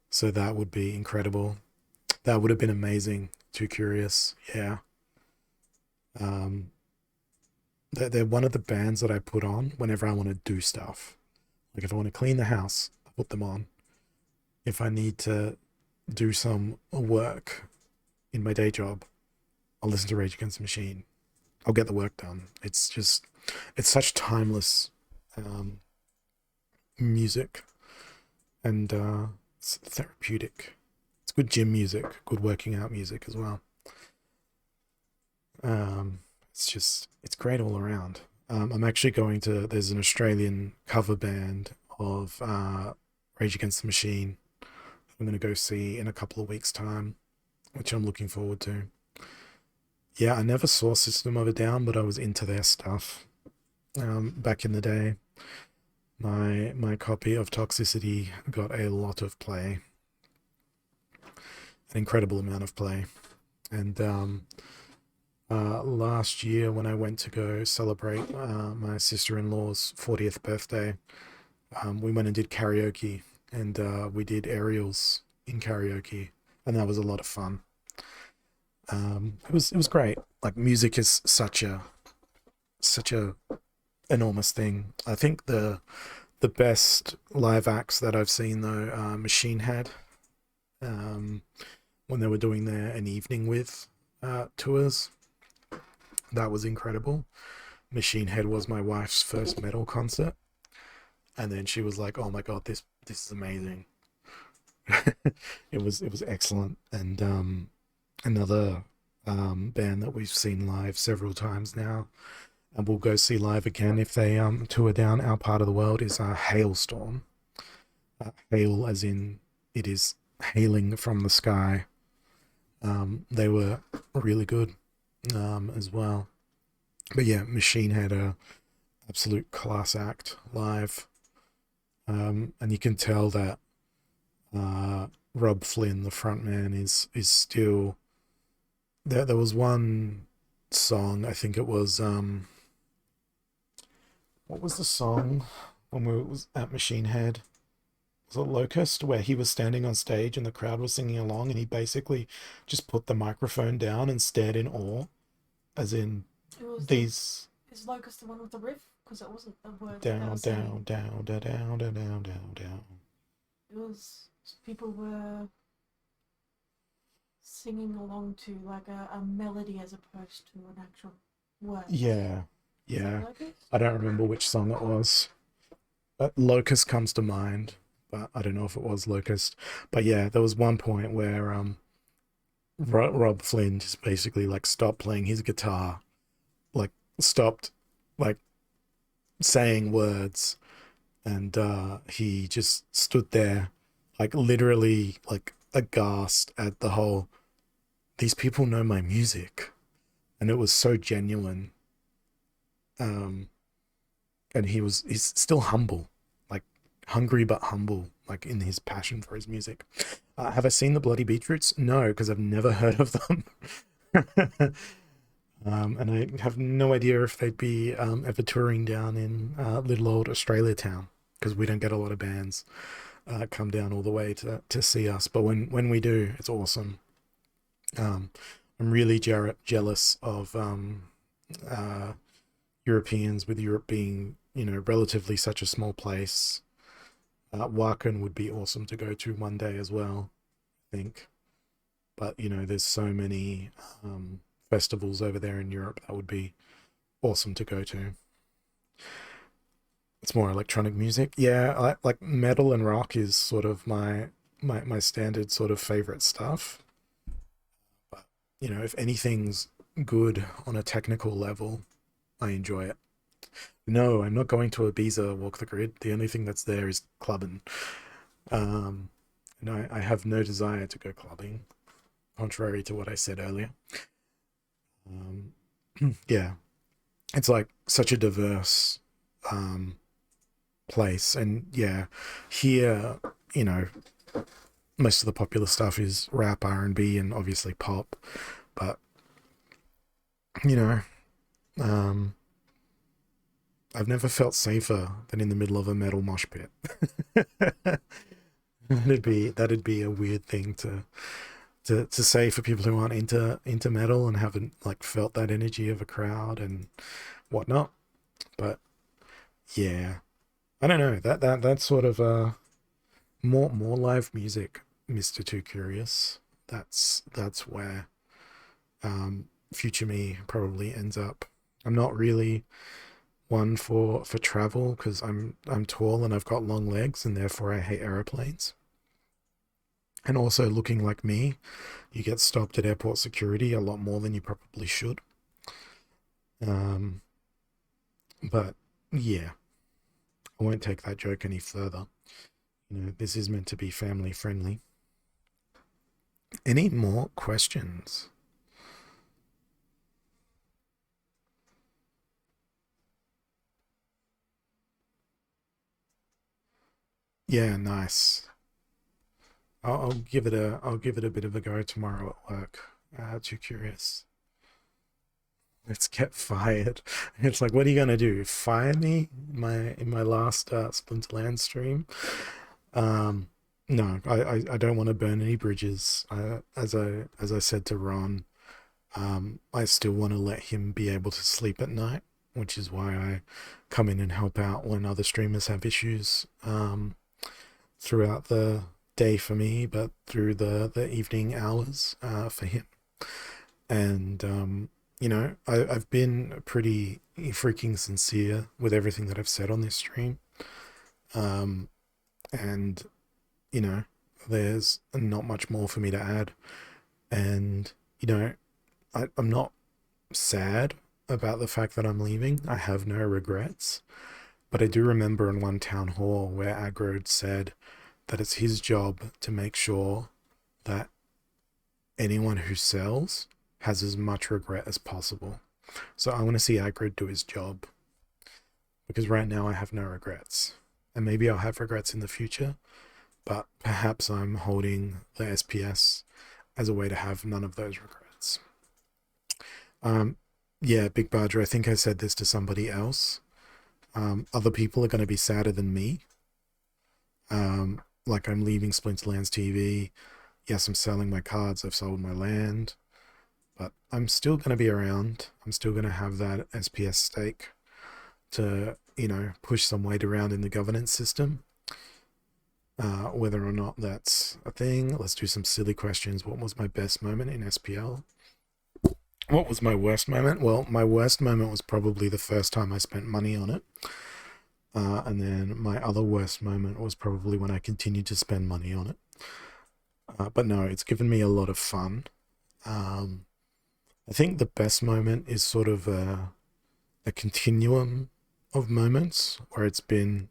So that would be incredible. That would have been amazing. Too Curious, yeah. Um, they're one of the bands that I put on whenever I want to do stuff. Like if I want to clean the house, I put them on. If I need to do some work in my day job, I'll listen to Rage Against the Machine. I'll get the work done. It's just, it's such timeless um, music, and it's therapeutic. It's good gym music, good working out music as well. It's just, it's great all around. I'm actually going to, there's an Australian cover band of Rage Against the Machine I'm going to go see in a couple of weeks' time, which I'm looking forward to. Yeah, I never saw System of a Down, but I was into their stuff back in the day. My copy of Toxicity got a lot of play, an incredible amount of play. And last year, when I went to go celebrate my sister-in-law's 40th birthday, we went and did karaoke, and we did aerials in karaoke, and that was a lot of fun. It was great. Like music is such a enormous thing. I think the best live acts that I've seen though are Machine Head, um, when they were doing their An Evening With tours. That was incredible. Machine Head was my wife's first metal concert, and then she was like, "Oh my god, this is amazing." It was excellent, and another band that we've seen live several times now, and we'll go see live again if they tour down our part of the world, is Hailstorm. Hail as in it is hailing from the sky. They were really good as well. But yeah, Machine had a absolute class act live, and you can tell that Rob Flynn, the frontman, is still there. There was one song, I think it was what was the song when we was at Machine Head? Was it Locust, where he was standing on stage and the crowd was singing along, and he basically just put the microphone down and stared in awe, as in It was the these is Locust the one with the riff? Because it wasn't the words that they were down, saying. down, down, down, down, down, down, down, down. It was people were singing along to like a melody as opposed to an actual words. Yeah, Is that yeah. Locust? I don't remember which song it was. Locust comes to mind, but I don't know if it was Locust. But yeah, there was one point where Rob Flynn just basically like stopped playing his guitar, like stopped like saying words, and he just stood there, like literally like aghast at the whole. These people know my music, and it was so genuine. Um, and he's still humble, like hungry but humble, like in his passion for his music. Have I seen the Bloody Beetroots? No, because I've never heard of them. And I have no idea if they'd be ever touring down in little old Australia town, because we don't get a lot of bands come down all the way to see us. But when we do, it's awesome. Um, I'm really jealous of uh, Europeans, with Europe being, relatively such a small place. Wacken would be awesome to go to one day as well, I think. But, there's so many festivals over there in Europe that would be awesome to go to. It's more electronic music. Yeah, like metal and rock is sort of my standard sort of favorite stuff. But, if anything's good on a technical level, I enjoy it. No, I'm not going to Ibiza Walk the Grid. The only thing that's there is clubbing. Um, and I have no desire to go clubbing, contrary to what I said earlier. Um, yeah, it's like such a diverse um, place. And yeah, here, you know, most of the popular stuff is rap, R&B, and obviously pop. But, you know, um, I've never felt safer than in the middle of a metal mosh pit. That'd be a weird thing to say for people who aren't into metal and haven't like felt that energy of a crowd and whatnot. But yeah, I don't know, that's sort of more live music, Mr. Too Curious. That's where future me probably ends up. I'm not really one for travel because I'm tall and I've got long legs and therefore I hate aeroplanes. And also looking like me, you get stopped at airport security a lot more than you probably should. Um, but yeah, I won't take that joke any further. This is meant to be family friendly. Any more questions? Yeah, nice. I'll give it a bit of a go tomorrow at work. Too curious. Let's get fired. It's like, what are you gonna do? Fire me in my last Splinterlands stream? Um, no, I don't want to burn any bridges. As I said to Ron, I still want to let him be able to sleep at night, which is why I come in and help out when other streamers have issues throughout the day for me, but through the evening hours for him. And I've been pretty freaking sincere with everything that I've said on this stream. Um, and you know, there's not much more for me to add. And I'm not sad about the fact that I'm leaving. I have no regrets. But I do remember in one town hall where Agrod said, that it's his job to make sure that anyone who sells has as much regret as possible. So I want to see Agrid do his job, because right now I have no regrets. And maybe I'll have regrets in the future, but perhaps I'm holding the SPS as a way to have none of those regrets. Yeah, Big Badger, I think I said this to somebody else. Other people are going to be sadder than me. Like, I'm leaving Splinterlands TV. Yes, I'm selling my cards. I've sold my land. But I'm still going to be around. I'm still going to have that SPS stake to, push some weight around in the governance system. Whether or not that's a thing. Let's do some silly questions. What was my best moment in SPL? What was my worst moment? Well, my worst moment was probably the first time I spent money on it. And then my other worst moment was probably when I continued to spend money on it. But no, it's given me a lot of fun. I think the best moment is sort of a continuum of moments where it's been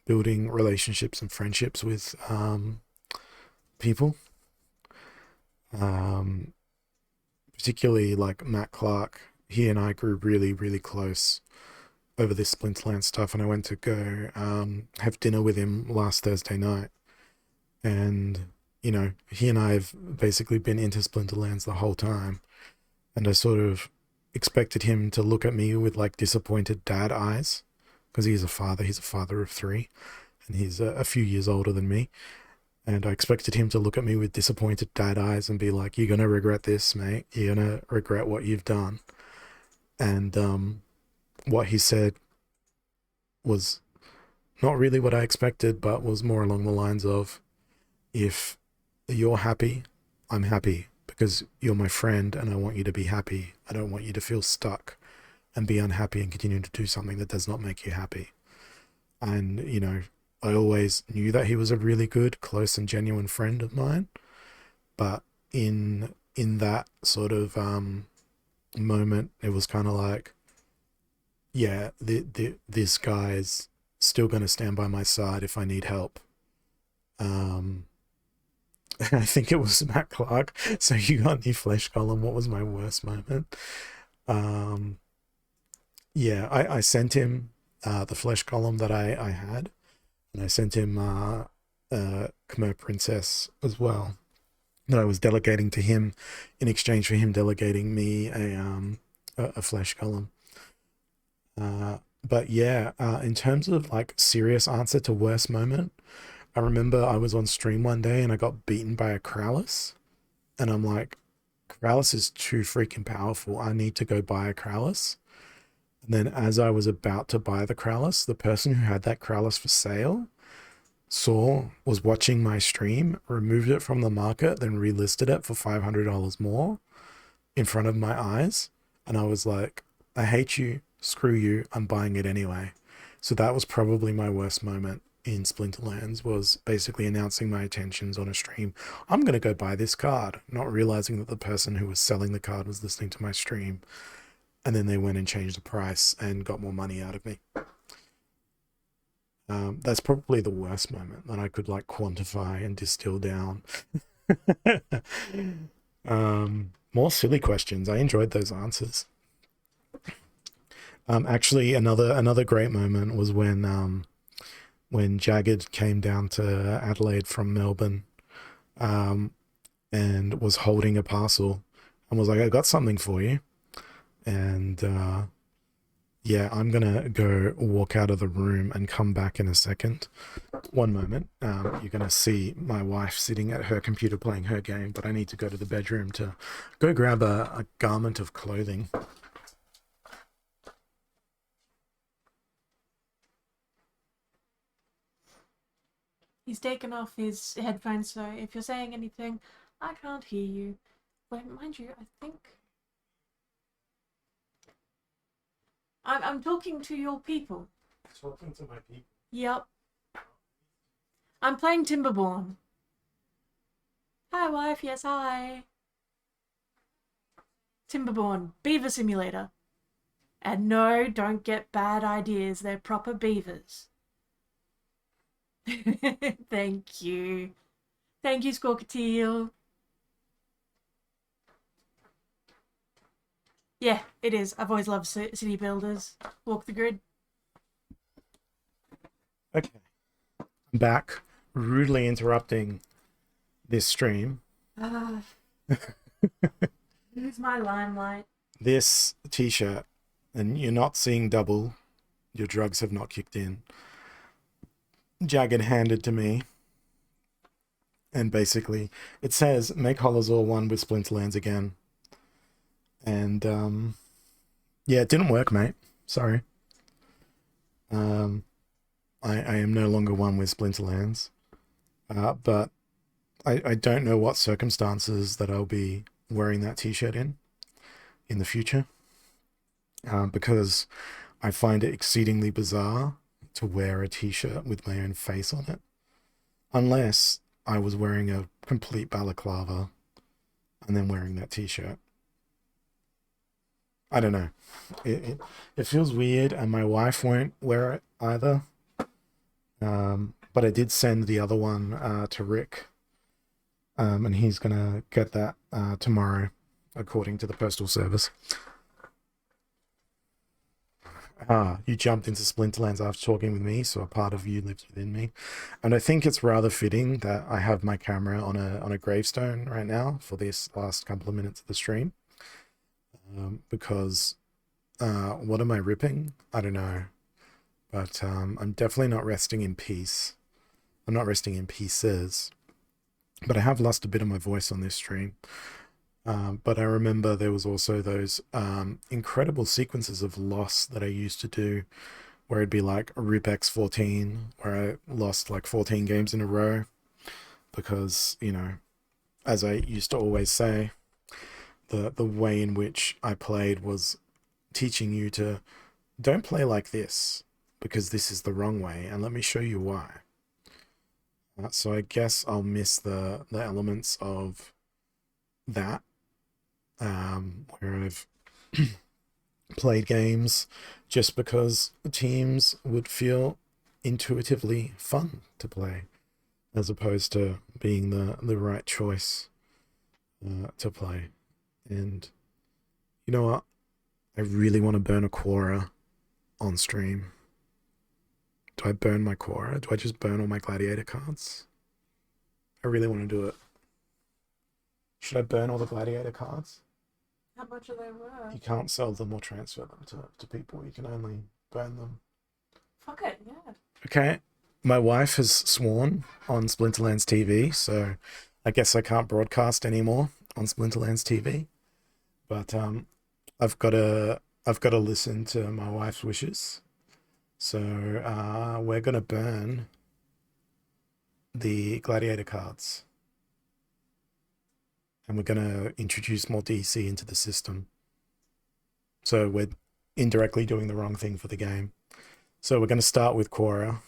building relationships and friendships with people. Particularly like Matt Clark. He and I grew really, really close over this Splinterland stuff, and I went to go have dinner with him last Thursday night. And, he and I have basically been into Splinterlands the whole time. And I sort of expected him to look at me with like disappointed dad eyes, because he's a father of three, and he's a few years older than me. And I expected him to look at me with disappointed dad eyes and be like, "You're going to regret this, mate. You're going to regret what you've done." And what he said was not really what I expected, but was more along the lines of, if you're happy, I'm happy, because you're my friend and I want you to be happy. I don't want you to feel stuck and be unhappy and continue to do something that does not make you happy. And, I always knew that he was a really good, close and genuine friend of mine. But in that sort of moment, it was kind of like, yeah, this guy's still going to stand by my side if I need help. I think it was Matt Clark. So you got any flesh column? What was my worst moment? Um, yeah, I sent him the flesh column that I had, and I sent him Khmer Princess as well, that I was delegating to him in exchange for him delegating me a flesh column. But yeah, in terms of like serious answer to worst moment, I remember I was on stream one day and I got beaten by a Krallis, and I'm like, Krallis is too freaking powerful. I need to go buy a Krallis. And then as I was about to buy the Krallis, the person who had that Krallis for sale was watching my stream, removed it from the market, then relisted it for $500 more in front of my eyes. And I was like, I hate you, screw you, I'm buying it anyway. So that was probably my worst moment in Splinterlands, was basically announcing my intentions on a stream. I'm going to go buy this card, not realizing that the person who was selling the card was listening to my stream. And then they went and changed the price and got more money out of me. That's probably the worst moment that I could like quantify and distill down. More silly questions. I enjoyed those answers. Actually, another great moment was when Jagged came down to Adelaide from Melbourne, and was holding a parcel and was like, "I got something for you." And yeah, I'm gonna go walk out of the room and come back in a second. One moment. You're gonna see my wife sitting at her computer playing her game, but I need to go to the bedroom to go grab a garment of clothing. He's taken off his headphones, so if you're saying anything, I can't hear you. Wait, mind you, I think I'm talking to your people. Talking to my people. Yep. I'm playing Timberborn. Hi, wife. Yes, hi. Timberborn, Beaver Simulator. And no, don't get bad ideas. They're proper beavers. Thank you. Thank you, Squawkateal. Yeah, it is. I've always loved city builders. Walk the grid. Okay, I'm back, rudely interrupting this stream. Ah, use my limelight. This t-shirt, and you're not seeing double, your drugs have not kicked in. Jagged handed to me, and basically it says make Hollows one with Splinterlands again. And yeah, it didn't work, mate. Sorry. Um, I am no longer one with Splinterlands. But I don't know what circumstances that I'll be wearing that t-shirt in the future. Because I find it exceedingly bizarre to wear a t-shirt with my own face on it. Unless I was wearing a complete balaclava and then wearing that t-shirt. I don't know. It feels weird, and my wife won't wear it either. But I did send the other one to Rick, and he's gonna get that tomorrow, according to the postal service. You jumped into Splinterlands after talking with me, so a part of you lives within me, and I think it's rather fitting that I have my camera on a gravestone right now for this last couple of minutes of the stream, because what am I ripping? I don't know, but I'm definitely not resting in peace. I'm not resting in pieces, but I have lost a bit of my voice on this stream. But I remember there was also those incredible sequences of loss that I used to do, where it'd be like Rip X14, where I lost like 14 games in a row, because, you know, as I used to always say, the way in which I played was teaching you to don't play like this, because this is the wrong way, and let me show you why. So I guess I'll miss the elements of that, where I've played games just because teams would feel intuitively fun to play, as opposed to being the right choice to play. And you know what? I really want to burn a Quora on stream. Do I burn my Quora? Do I just burn all my Gladiator cards? I really want to do it. Should I burn all the Gladiator cards? How much are they worth? You can't sell them or transfer them to people. You can only burn them. Fuck it, yeah. Okay. My wife has sworn on Splinterlands TV, so I guess I can't broadcast anymore on Splinterlands TV. But I've got to listen to my wife's wishes. So we're gonna burn the Gladiator cards, and we're gonna introduce more DC into the system. So we're indirectly doing the wrong thing for the game. So we're gonna start with Quora.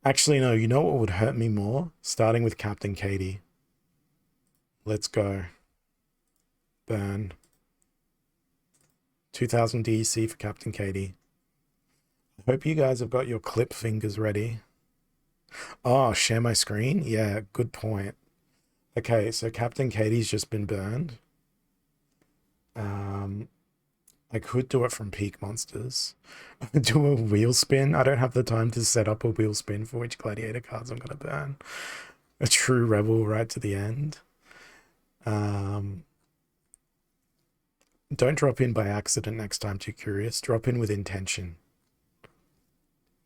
Actually, no, you know what would hurt me more? Starting with Captain Katie. Let's go. Burn. 2000 DEC for Captain Katie. I hope you guys have got your clip fingers ready. Oh, share my screen? Yeah, good point. Okay, so Captain Katie's just been burned. I could do it from Peak Monsters. Do a wheel spin. I don't have the time to set up a wheel spin for which Gladiator cards I'm going to burn. A true rebel right to the end. Don't drop in by accident next time, too curious. Drop in with intention.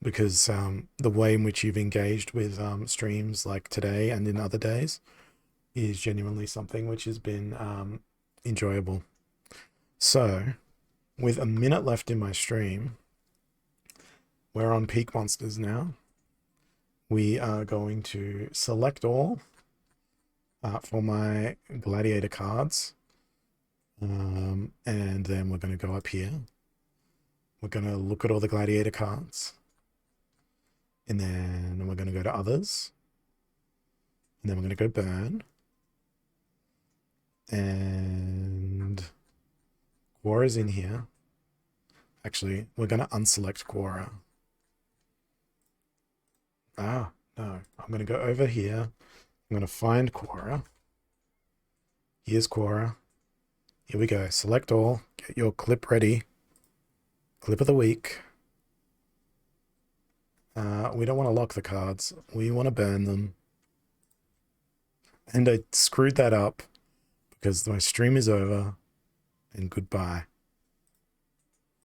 Because the way in which you've engaged with streams like today and in other days is genuinely something which has been enjoyable. So, with a minute left in my stream, we're on Peak Monsters now. We are going to select all for my Gladiator cards. And then we're going to go up here. We're going to look at all the Gladiator cards. And then we're going to go to others. And then we're going to go burn. And Quora's in here. Actually, we're going to unselect Quora. Ah, no. I'm going to go over here. I'm going to find Quora. Here's Quora. Here we go. Select all. Get your clip ready. Clip of the week. We don't want to lock the cards. We want to burn them. And I screwed that up because my stream is over. And goodbye.